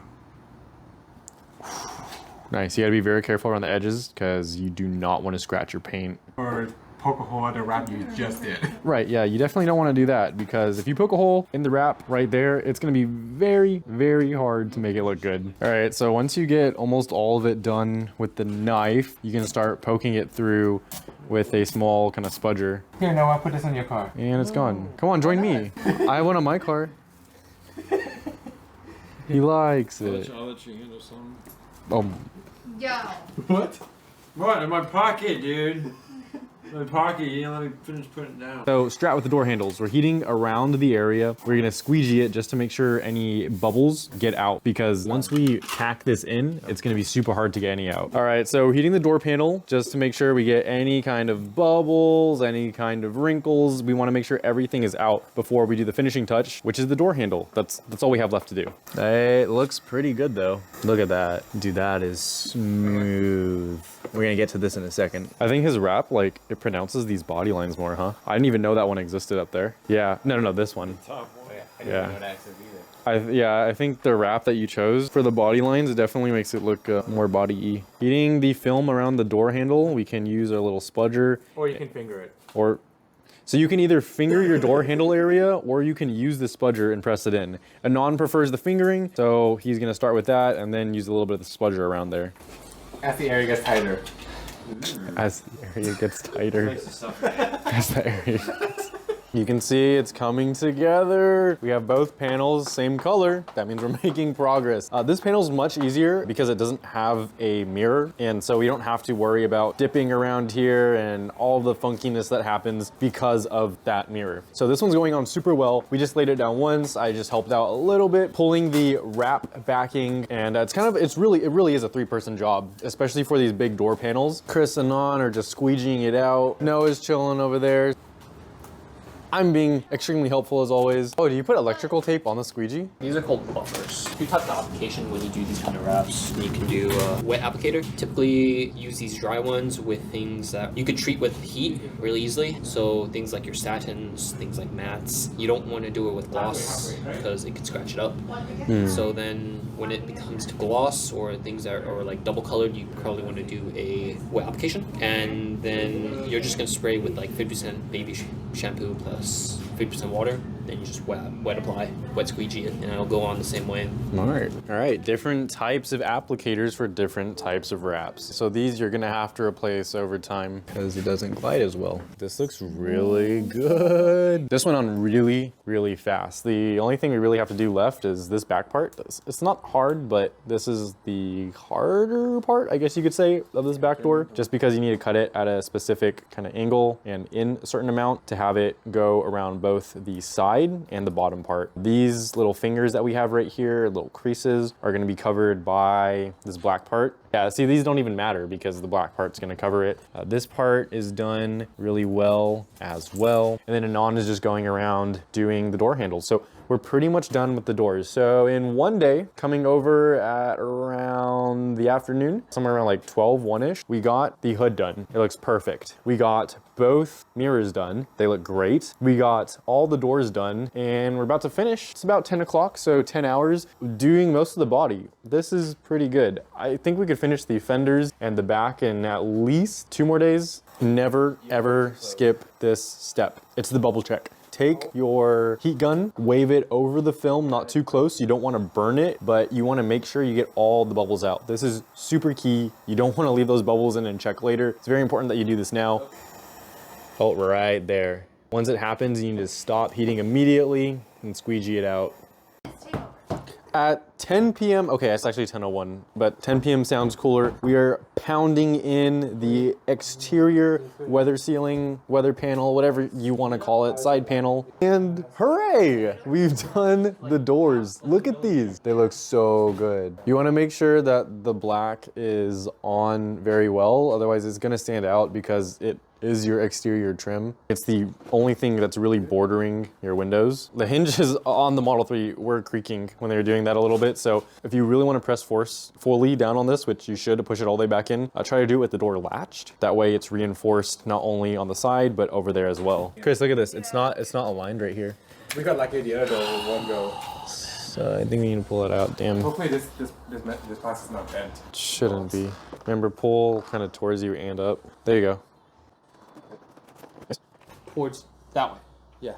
Nice. You gotta be very careful around the edges because you do not want to scratch your paint. Or poke a hole in the wrap you just did. Right, yeah, you definitely don't want to do that because if you poke a hole in the wrap right there, it's going to be very, very hard to make it look good. All right, so once you get almost all of it done with the knife, you can start poking it through with a small kind of spudger. Here, Noah, put this on your car. And it's gone. Come on, join me. I have one on my car. He likes it. I'll let you handle some. Oh, Yo. What? What? In my pocket, dude. My pocket, you didn't let me finish putting it down. so strat with the door handles. We're heating around the area. We're gonna squeegee it just to make sure any bubbles get out because once we tack this in, it's gonna be super hard to get any out. All right, so heating the door panel just to make sure we get any kind of bubbles, any kind of wrinkles. We wanna make sure everything is out before we do the finishing touch, which is the door handle. That's all we have left to do. It looks pretty good though. Look at that. Dude, that is smooth. We're gonna get to this in a second. I think his wrap, like, it pronounces these body lines more, huh? I didn't even know that one existed up there. Yeah, no, this one. Yeah. I think the wrap that you chose for the body lines definitely makes it look more body-y. Heating the film around the door handle, we can use our little spudger. Or you can finger it. So you can either finger your door handle area or you can use the spudger and press it in. Anon prefers the fingering, so he's gonna start with that and then use a little bit of the spudger around there. As the area gets tighter. As the area gets tighter. As the area gets... You can see it's coming together. We have both panels, same color. That means we're making progress. This panel is much easier because it doesn't have a mirror. And so we don't have to worry about dipping around here and all the funkiness that happens because of that mirror. So this one's going on super well. We just laid it down once. I just helped out a little bit, pulling the wrap backing. And it really is a 3-person job, especially for these big door panels. Chris and Anon are just squeegeeing it out. Noah's chilling over there. I'm being extremely helpful as always. Oh, do you put electrical tape on the squeegee? These are called buffers. Two types of application when you do these kind of wraps. You can do a wet applicator. Typically use these dry ones with things that you could treat with heat really easily. So things like your satins, things like mattes. You don't want to do it with gloss because it can scratch it up. So then when it becomes to gloss or things that are like double colored, you probably want to do a wet application. And then you're just going to spray with like 50% baby shampoo plus 50% water, then you just wet apply, wet squeegee it, and it'll go on the same way. All right, different types of applicators for different types of wraps. So these you're gonna have to replace over time because it doesn't glide as well. This looks really good. This went on really, really fast. The only thing we really have to do left is this back part. It's not hard, but this is the harder part, I guess you could say, of this back door, just because you need to cut it at a specific kind of angle and in a certain amount to have it go around both the side and the bottom part. These little fingers that we have right here, little creases, are gonna be covered by this black part. Yeah, see, these don't even matter because the black part's gonna cover it. This part is done really well as well. And then Anon is just going around doing the door handles. So we're pretty much done with the doors. So in one day, coming over at around the afternoon, somewhere around like 12, 1-ish, we got the hood done. It looks perfect. We got both mirrors done. They look great. We got all the doors done and we're about to finish. It's about 10 o'clock, so 10 hours doing most of the body. This is pretty good. I think we could finish the fenders and the back in at least 2 more days. Never, ever skip this step. It's the bubble check. Take your heat gun, wave it over the film, not too close. You don't want to burn it, but you want to make sure you get all the bubbles out. This is super key. You don't want to leave those bubbles in and check later. It's very important that you do this now. Oh, right there. Once it happens, you need to stop heating immediately and squeegee it out. At 10 p.m., okay, it's actually 10:01, but 10 p.m. sounds cooler. We are pounding in the exterior weather ceiling, weather panel, whatever you want to call it, side panel. And hooray! We've done the doors. Look at these. They look so good. You want to make sure that the black is on very well, otherwise it's going to stand out because it is your exterior trim. It's the only thing that's really bordering your windows. The hinges on the Model 3 were creaking when they were doing that a little bit, so if you really want to press force fully down on this, which you should to push it all the way back in, try to do it with the door latched. That way it's reinforced not only on the side, but over there as well. Chris, look at this. It's not aligned right here. We got lucky the other door with one go. So I think we need to pull it out. Damn. Hopefully this plastic is not bent. Shouldn't be. Remember, pull kind of towards you and up. There you go. Towards that way. Yeah.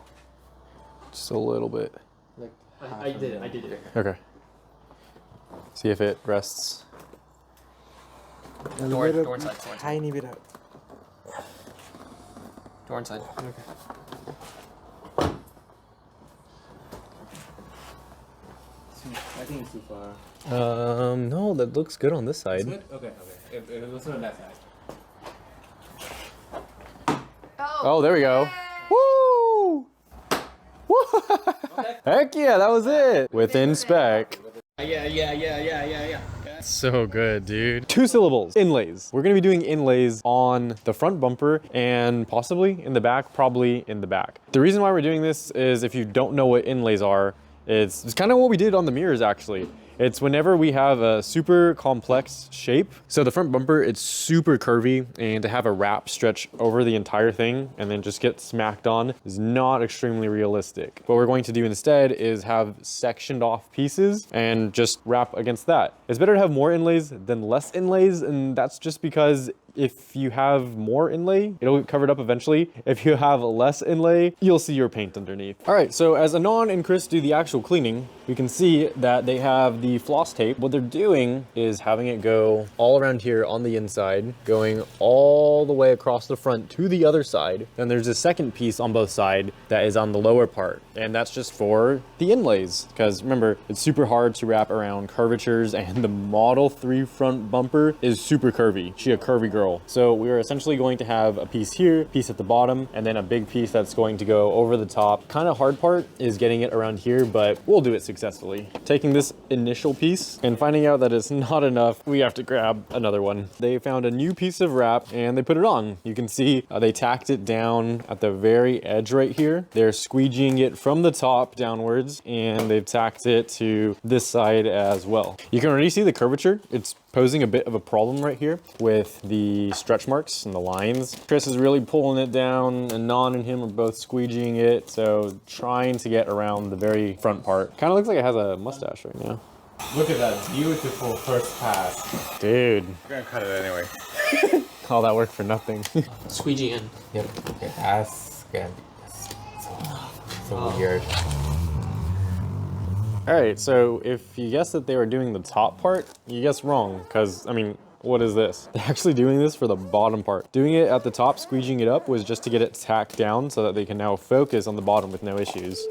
Just a little bit. Like I did it. Okay. See if it rests. Door inside. Tiny bit out. Door inside. I think it's too far. No, that looks good on this side. Good? Okay. If it was on that side. Oh, there we go. Woo! Woo! Heck yeah, that was it. Within spec. Yeah. So good, dude. 2 syllables, inlays. We're gonna be doing inlays on the front bumper and possibly in the back, probably in the back. The reason why we're doing this is if you don't know what inlays are, it's kind of what we did on the mirrors actually. It's whenever we have a super complex shape. So the front bumper, it's super curvy, and to have a wrap stretch over the entire thing and then just get smacked on is not extremely realistic. What we're going to do instead is have sectioned off pieces and just wrap against that. It's better to have more inlays than less inlays, and that's just because if you have more inlay, it'll get covered up eventually. If you have less inlay, you'll see your paint underneath. All right, so as Anon and Chris do the actual cleaning, we can see that they have the floss tape. What they're doing is having it go all around here on the inside, going all the way across the front to the other side. Then there's a second piece on both sides that is on the lower part, and that's just for the inlays. Because remember, it's super hard to wrap around curvatures, and the Model 3 front bumper is super curvy. She's a curvy girl. So we are essentially going to have a piece here, piece at the bottom, and then a big piece that's going to go over the top. Kind of hard part is getting it around here, but we'll do it successfully. Taking this initial piece and finding out that it's not enough, we have to grab another one. They found a new piece of wrap and they put it on. You can see they tacked it down at the very edge right here. They're squeegeeing it from the top downwards, and they've tacked it to this side as well. You can already see the curvature. It's posing a bit of a problem right here with the stretch marks and the lines. Chris is really pulling it down, and Non and him are both squeegeeing it, so trying to get around the very front part. Kind of looks like it has a mustache right now. Look at that beautiful first pass. Dude. We're gonna cut it anyway. All that work for nothing. Squeegee in. Yep. Okay, that's good. So weird. All right, so if you guessed that they were doing the top part, you guessed wrong, because, I mean, what is this? They're actually doing this for the bottom part. Doing it at the top, squeegeeing it up, was just to get it tacked down so that they can now focus on the bottom with no issues.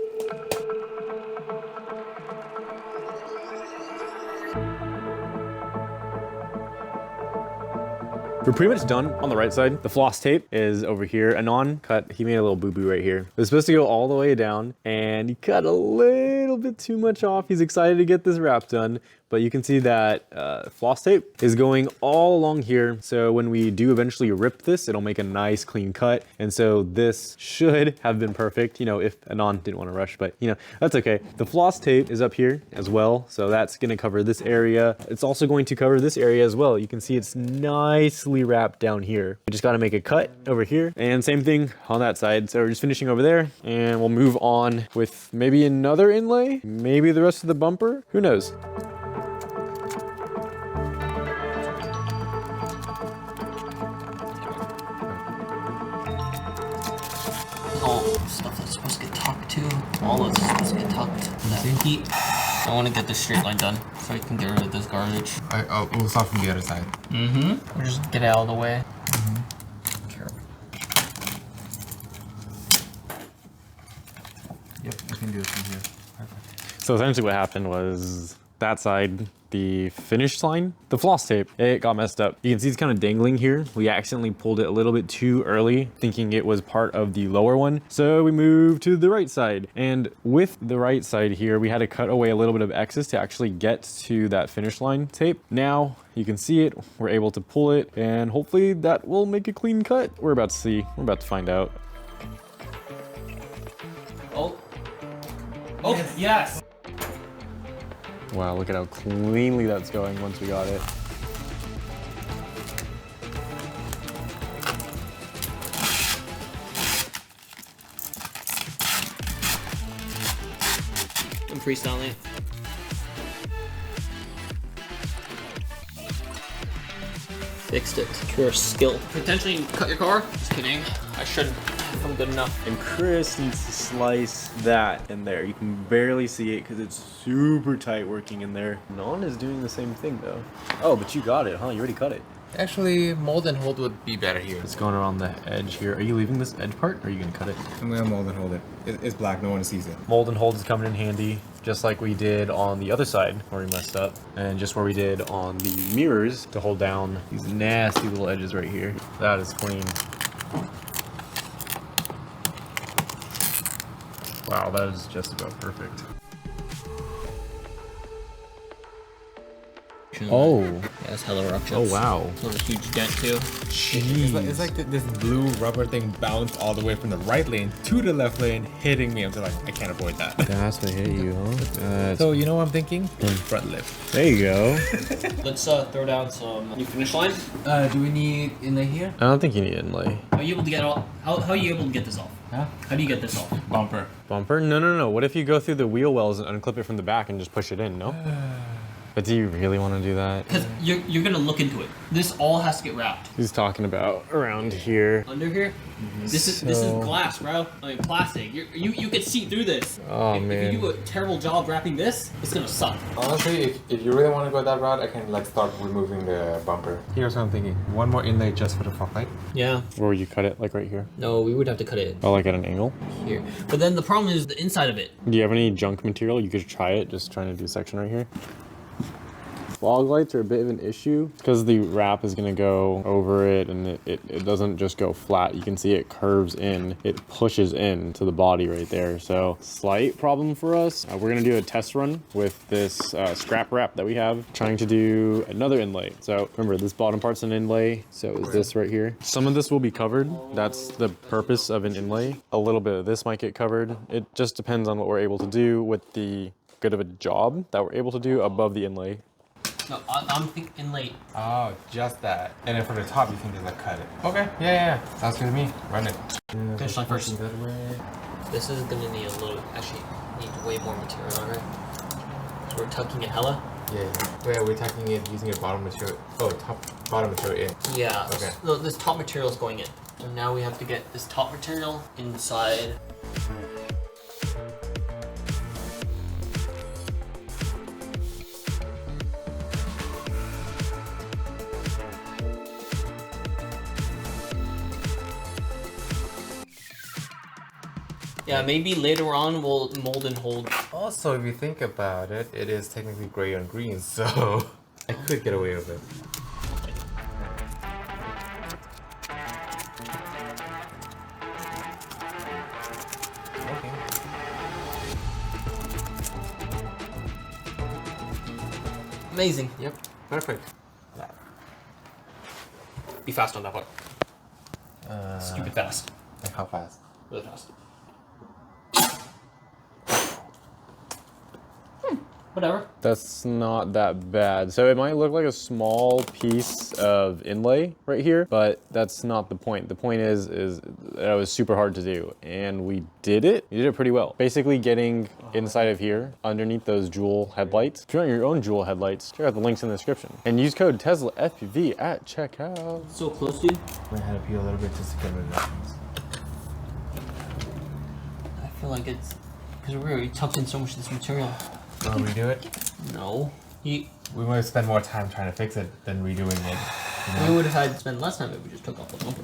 We're pretty much done on the right side. The floss tape is over here. Anon he made a little boo-boo right here. It was supposed to go all the way down, and he cut a little bit too much off. He's excited to get this wrap done, but you can see that floss tape is going all along here. So when we do eventually rip this, it'll make a nice clean cut. And so this should have been perfect, you know, if Anon didn't want to rush, but you know, that's okay. The floss tape is up here as well. So that's gonna cover this area. It's also going to cover this area as well. You can see it's nicely wrapped down here. We just gotta make a cut over here, and same thing on that side. So we're just finishing over there, and we'll move on with maybe another inlay, maybe the rest of the bumper, who knows? All stuff that's supposed to get tucked to. All that's supposed to get tucked. That heat. I want to get this straight line done so I can get rid of this garbage. We'll start from the other side. Mm-hmm. We'll just get it out of the way. Yep, we can do it from here. Perfect. So essentially what happened was that side, the finish line, the floss tape, it got messed up. You can see it's kind of dangling here. We accidentally pulled it a little bit too early, thinking it was part of the lower one. So we moved to the right side. And with the right side here, we had to cut away a little bit of excess to actually get to that finish line tape. Now you can see it, we're able to pull it, and hopefully that will make a clean cut. We're about to see, we're about to find out. Oh. Oh, yes. Wow, look at how cleanly that's going once we got it. I'm freestyling. Fixed it. Pure skill. Potentially cut your car? Just kidding. I shouldn't. I'm good enough. And Chris needs to slice that in there. You can barely see it because it's super tight working in there. Non is doing the same thing though. Oh, but you got it, huh? You already cut it. Actually, mold and hold would be better here. It's going around the edge here. Are you leaving this edge part or are you gonna cut it? I'm gonna mold and hold it. It's black, no one sees it. Mold and hold is coming in handy, just like we did on the other side where we messed up, and just where we did on the mirrors to hold down these nasty little edges right here. That is clean. Wow, that is just about perfect. Oh. Yeah, it's hella rough chips. Oh wow. There's a huge dent too. It's like this blue rubber thing bounced all the way from the right lane to the left lane, hitting me. I'm just like, I can't avoid that. That's what hit you, huh? So you know what I'm thinking? Front lift. There you go. Let's throw down some new finish line. Do we need inlay here? I don't think you need inlay. Are you able to get all? How are you able to get this off? Huh? How do you get this off? Bumper. Bumper? No. What if you go through the wheel wells and unclip it from the back and just push it in, no? But do you really want to do that? Because you're gonna look into it. This all has to get wrapped. He's talking about around here. Under here, this is glass, bro. I mean plastic. You can see through this. Oh, if man. you do a terrible job wrapping this, it's gonna suck. Honestly, if you really want to go that route, I can like start removing the bumper. Here's what I'm thinking. One more inlay just for the front light. Yeah. Where would you cut it? Like right here? No, we would have to cut it Oh, like at an angle? here. But then the problem is the inside of it. Do you have any junk material? You could try it, just trying to do a section right here. Fog lights are a bit of an issue because the wrap is going to go over it and it doesn't just go flat. You can see it curves in. It pushes in to the body right there. So slight problem for us. We're going to do a test run with this scrap wrap that we have, trying to do another inlay. So remember, this bottom part's an inlay. So is this right here. Some of this will be covered. That's the purpose of an inlay. A little bit of this might get covered. It just depends on what we're able to do with the good of a job that we're able to do above the inlay. No, I'm thinking inlay. Oh, just that. And then from the top, you can just like cut it. Okay, yeah. Sounds good to me. Run it. Finish line first. This is gonna need a little, actually, need way more material on it. So we're tucking it hella. Yeah. Wait, we're tucking it using a bottom material. Oh, bottom material in. Yeah. Okay. So this top material is going in. So now we have to get this top material inside. Yeah, maybe later on we'll mold and hold. Also, if you think about it, it is technically gray on green, so I could get away with it. Okay. Amazing. Yep. Perfect. Be fast on that part. Stupid fast. Like how fast? Really fast. Whatever. That's not that bad. So it might look like a small piece of inlay right here, but that's not the point. The point is that it was super hard to do, and we did it. We did it pretty well. Basically getting inside of here, underneath those Joule headlights. If you want your own Joule headlights, check out the links in the description. And use code teslafpv at checkout. So close, dude. I had to peel a little bit just to get rid of that. I feel like it's because we already tucked in so much of this material. Want to redo it? No. We might spend more time trying to fix it than redoing it. You know? We would have had to spend less time if we just took off the bumper.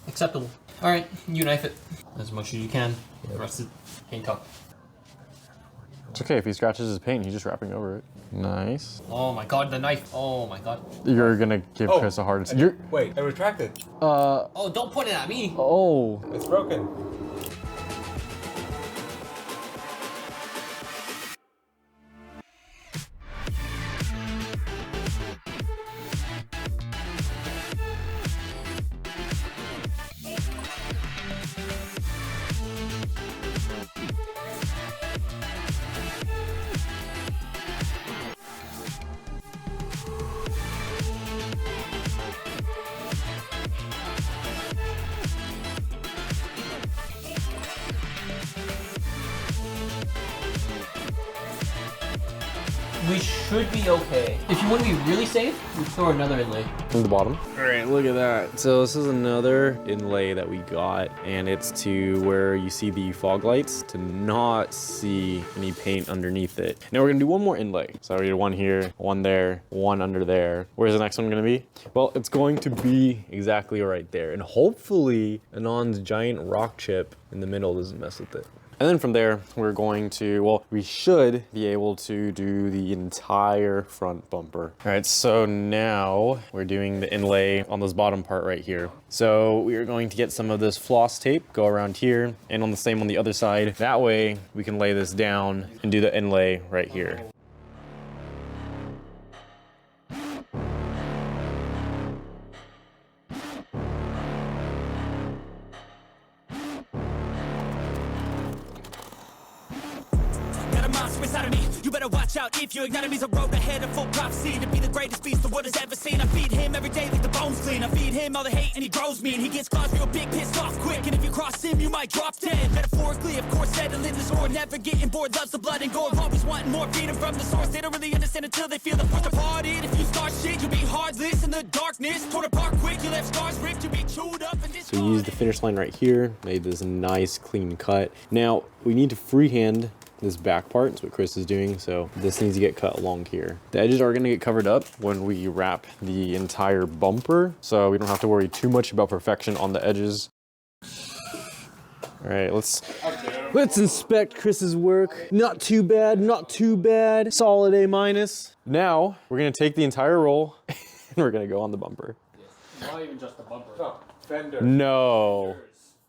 Acceptable. Alright, you knife it as much as you can. The rest is paint up. It's okay if he scratches his paint, he's just wrapping over it. Nice. Oh my god, the knife. Oh my god. You're gonna give Chris a hard time. Wait, I retracted. Oh, don't point it at me. Oh. It's broken. We should be okay. If you want to be really safe, we throw another inlay. In the bottom. All right, look at that. So this is another inlay that we got, and it's to where you see the fog lights to not see any paint underneath it. Now we're gonna do one more inlay. So we did one here, one there, one under there. Where's the next one gonna be? Well, it's going to be exactly right there. And hopefully Anon's giant rock chip in the middle doesn't mess with it. And then from there, we're going to, well, we should be able to do the entire front bumper. All right, so now we're doing the inlay on this bottom part right here. So we are going to get some of this floss tape, go around here, and on the same on the other side. That way we can lay this down and do the inlay right here. Inside of me, you better watch out if you ignite me's a road ahead of full prophecy to be the greatest beast the world has ever seen. I feed him every day like the bones clean. I feed him all the hate and he grows me, and he gets claws real big, pissed off quick. And if you cross him, you might drop dead. Metaphorically, of course, settling the score, never getting bored, loves the blood and gore, always wanting more freedom from the source. They don't really understand until they feel the force departed. If you start shit, you'll be heartless in the darkness, torn apart quick. You left scars ripped, you'll be chewed up. And So we used the finish line right here, made this nice clean cut. Now we need to freehand this back part. That's what Chris is doing. So this needs to get cut along here. The edges are gonna get covered up when we wrap the entire bumper, so we don't have to worry too much about perfection on the edges. All right, let's inspect Chris's work. Not too bad, not too bad. Solid A minus. Now we're gonna take the entire roll and we're gonna go on the bumper. Not even just the bumper. Oh, fender. No.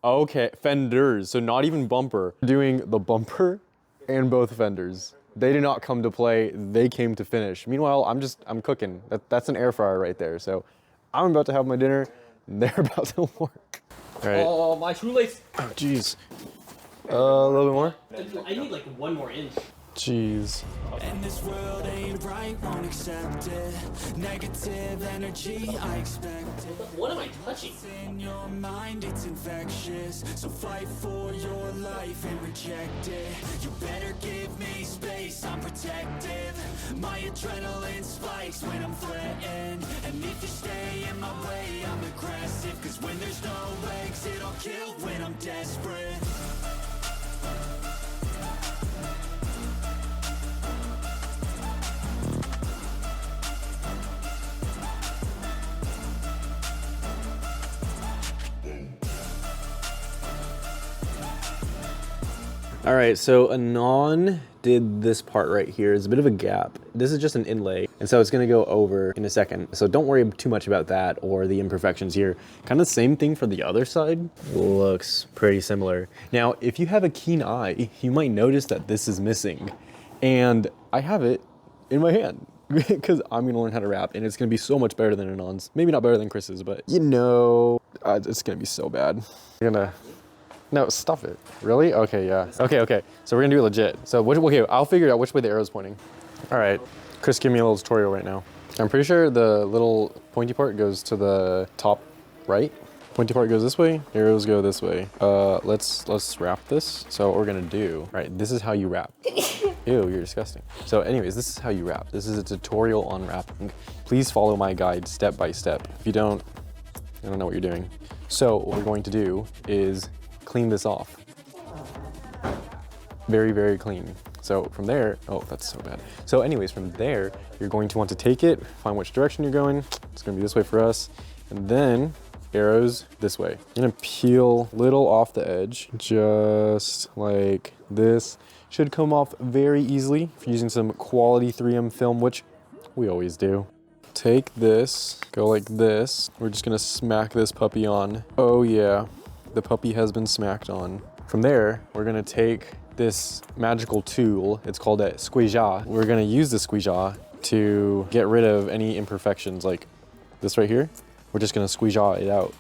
Okay, fenders. So not even bumper. Doing the bumper and both fenders. They did not come to play, they came to finish. Meanwhile, I'm cooking. That's an air fryer right there. So I'm about to have my dinner, and they're about to work. All right. Oh, my shoelace. Oh, jeez. A little bit more? I need like 1 more inch. Jeez. And this world ain't right, won't accept it. Negative energy, I expect it. What am I touching? It's in your mind, it's infectious. So fight for your life and reject it. You better give me space, I'm protective. My adrenaline spikes when I'm threatened. And if you stay in my way, I'm aggressive. Cause when there's no exit, I'll kill when I'm desperate. All right, so Anon did this part right here. There's a bit of a gap. This is just an inlay, and so it's gonna go over in a second. So don't worry too much about that or the imperfections here. Kind of the same thing for the other side. Looks pretty similar. Now, if you have a keen eye, you might notice that this is missing. And I have it in my hand because I'm gonna learn how to wrap, and it's gonna be so much better than Anon's. Maybe not better than Chris's, but you know, it's gonna be so bad. You're gonna, no, stuff it. Really? Okay, yeah. Okay. So we're gonna do it legit. So, okay, I'll figure out which way the arrow's pointing. All right, Chris, give me a little tutorial right now. I'm pretty sure the little pointy part goes to the top right. Pointy part goes this way, arrows go this way. Let's wrap this. So what we're gonna do, right, this is how you wrap. Ew, you're disgusting. So anyways, this is how you wrap. This is a tutorial on wrapping. Please follow my guide step by step. If you don't, I don't know what you're doing. So what we're going to do is clean this off. Very, very clean. So from there, oh, that's so bad. So anyways, from there, you're going to want to take it, find which direction you're going. It's gonna be this way for us. And then arrows this way. You're gonna peel little off the edge, just like this. Should come off very easily if you're using some quality 3M film, which we always do. Take this, go like this. We're just gonna smack this puppy on. Oh yeah, the puppy has been smacked on. From there, we're gonna take this magical tool. It's called a squeegee. We're gonna use the squeegee to get rid of any imperfections like this right here. We're just gonna squeegee it out.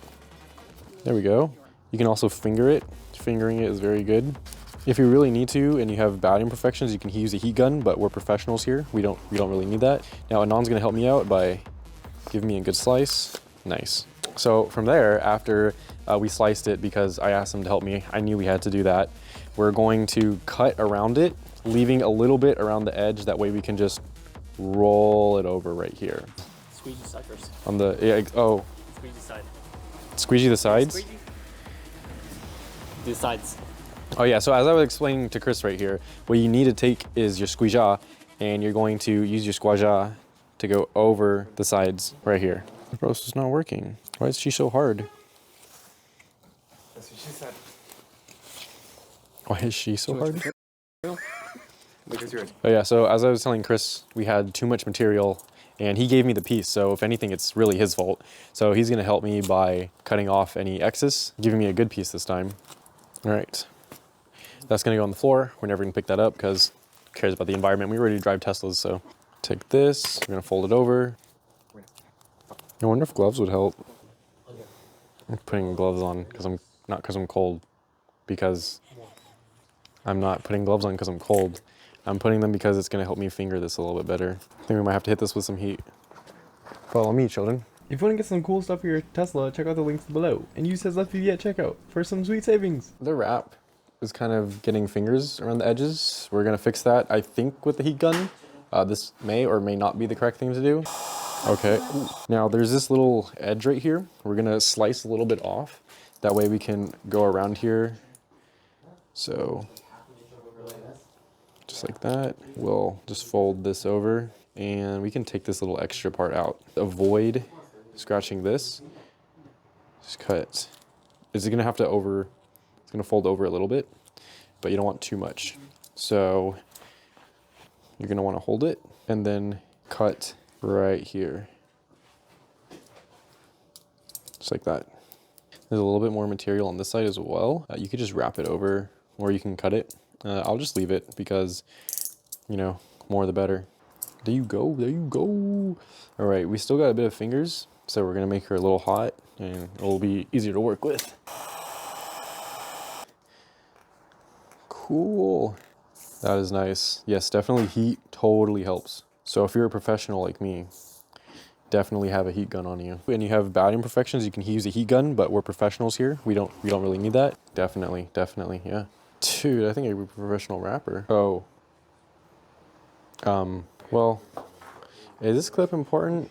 There we go. You can also finger it. Fingering it is very good. If you really need to and you have bad imperfections, you can use a heat gun, but we're professionals here. We don't really need that. Now Anand's gonna help me out by giving me a good slice. Nice. So from there, after we sliced it, because I asked him to help me, I knew we had to do that. We're going to cut around it, leaving a little bit around the edge. That way we can just roll it over right here. Squeegee side first. On the, yeah, oh. Squeegee side. Squeegee the sides? Squeegee. The sides. Oh yeah, so as I was explaining to Chris right here, what you need to take is your squeegee, and you're going to use your squeegee to go over the sides right here. Bro, this is not working. Why is she so hard? That's what she said. Why is she so hard? Because you're. Oh yeah, so as I was telling Chris, we had too much material, and he gave me the piece, so if anything, it's really his fault. So he's gonna help me by cutting off any excess, giving me a good piece this time. All right. That's gonna go on the floor. We're never gonna pick that up because who cares about the environment? We already drive Teslas, so take this, we're gonna fold it over. I wonder if gloves would help. I'm putting gloves on because I'm not because I'm cold, because I'm not putting gloves on because I'm cold. I'm putting them because it's gonna help me finger this a little bit better. I think we might have to hit this with some heat. Follow me, children. If you want to get some cool stuff for your Tesla, check out the links below and use teslafpv at checkout for some sweet savings. The wrap is kind of getting fingers around the edges. We're gonna fix that, I think, with the heat gun. This may or may not be the correct thing to do. Okay, now there's this little edge right here. We're gonna slice a little bit off. That way we can go around here. So, just like that. We'll just fold this over and we can take this little extra part out. Avoid scratching this. Just cut. It's gonna have to it's gonna fold over a little bit, but you don't want too much. So you're gonna wanna hold it and then cut right here. Just like that. There's a little bit more material on this side as well. You could just wrap it over or you can cut it. I'll just leave it because, you know, more the better. There you go, there you go. All right, we still got a bit of fingers, so we're gonna make her a little hot and it'll be easier to work with. Cool. That is nice. Yes, definitely heat totally helps. So if you're a professional like me, definitely have a heat gun on you. And you have bad imperfections, you can use a heat gun, but we're professionals here. We don't really need that. Definitely, yeah. Dude, I think I'm a professional rapper. Oh. Well, is this clip important?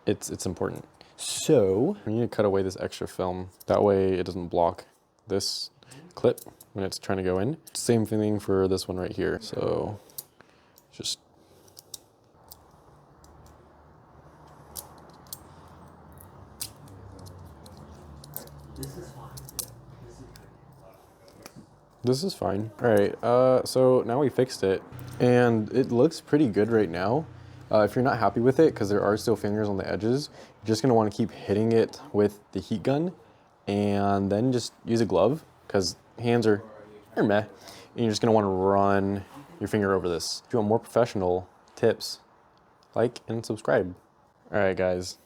It's important. So, we need to cut away this extra film. That way it doesn't block this clip when it's trying to go in. Same thing for this one right here. So, just this is fine. All right, so now we fixed it and it looks pretty good right now. If you're not happy with it, because there are still fingers on the edges, you're just gonna wanna keep hitting it with the heat gun and then just use a glove because hands are meh. And you're just gonna wanna run your finger over this. If you want more professional tips, like and subscribe. All right, guys.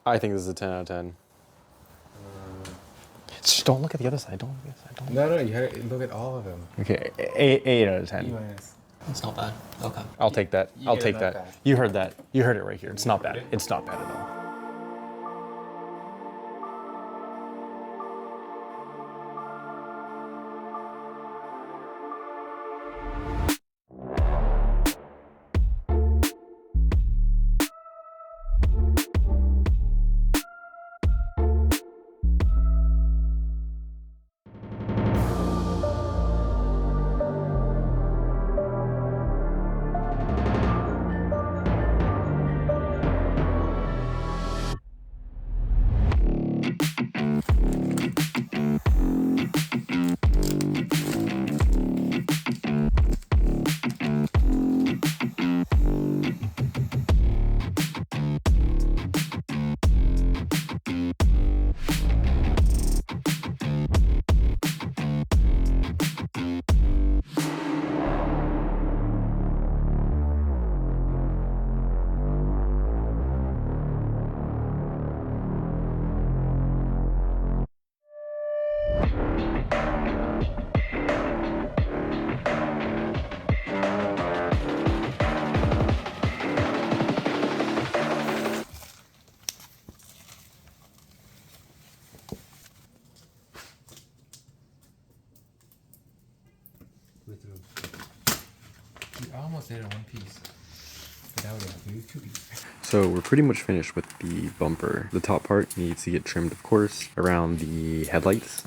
I think this is a 10 out of 10. Just don't look at the other side. Don't look at the other side. No, you had to look at all of them. Okay, 8 out of 10. Minus. It's not bad. Okay. I'll take that. You I'll get take not that. bad. You heard that. You heard it right here. It's not bad. It's not bad at all. almost did it in one piece. But that would have to do 2 pieces. So we're pretty much finished with the bumper. The top part needs to get trimmed, of course, around the headlights.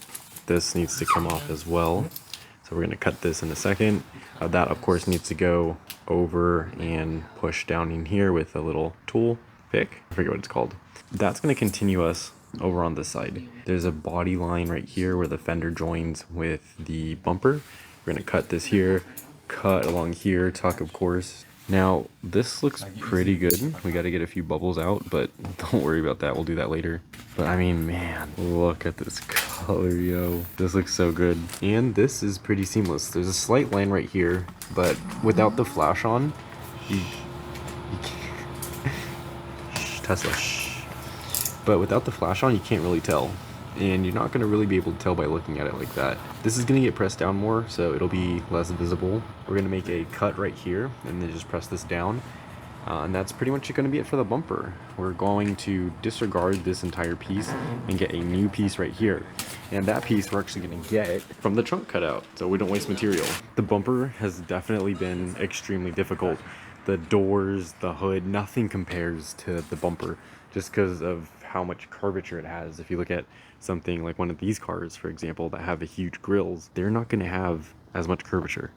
This needs to come off as well. So we're gonna cut this in a second. That of course needs to go over and push down in here with a little tool pick. I forget what it's called. That's gonna continue us over on this side. There's a body line right here where the fender joins with the bumper. We're gonna cut this here, cut along here, tuck of course. Now this looks pretty good. We got to get a few bubbles out, but don't worry about that. We'll do that later. But I mean, man, look at this color, yo. This looks so good. And this is pretty seamless. There's a slight line right here, but without the flash on, you can't. Shh, Tesla, shh. But without the flash on, you can't really tell. And you're not going to really be able to tell by looking at it like that. This is going to get pressed down more, so it'll be less visible. We're going to make a cut right here, and then just press this down. And that's pretty much going to be it for the bumper. We're going to disregard this entire piece and get a new piece right here. And that piece we're actually going to get from the trunk cutout, so we don't waste material. The bumper has definitely been extremely difficult. The doors, the hood, nothing compares to the bumper, just because of how much curvature it has. If you look at something like one of these cars, for example, that have a huge grills, they're not going to have as much curvature.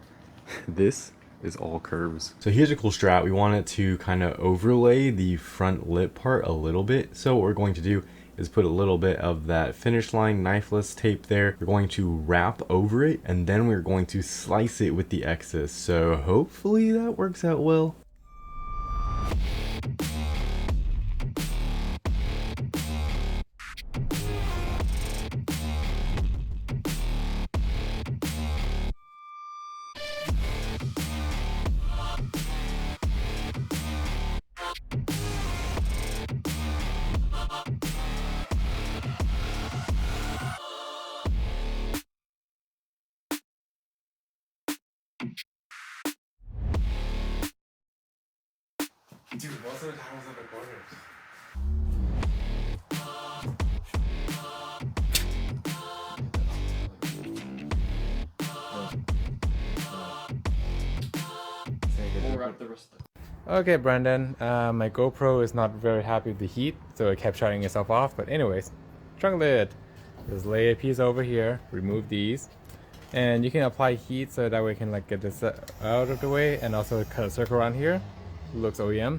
This is all curves. So here's a cool strat. We want it to kind of overlay the front lip part a little bit. So what we're going to do is put a little bit of that finish line knifeless tape there. We're going to wrap over it, and then we're going to slice it with the excess. So hopefully that works out well. Dude, most of the time I was on the corners. Okay, Brendan, my GoPro is not very happy with the heat, so it kept shutting itself off. But anyways, trunk lid. Just lay a piece over here, remove these, and you can apply heat so that way we can like get this out of the way, and also cut a circle around here. Looks OEM.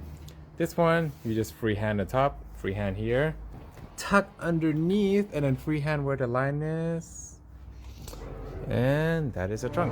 This one, you just freehand the top, freehand here, tuck underneath, and then freehand where the line is. And that is a trunk.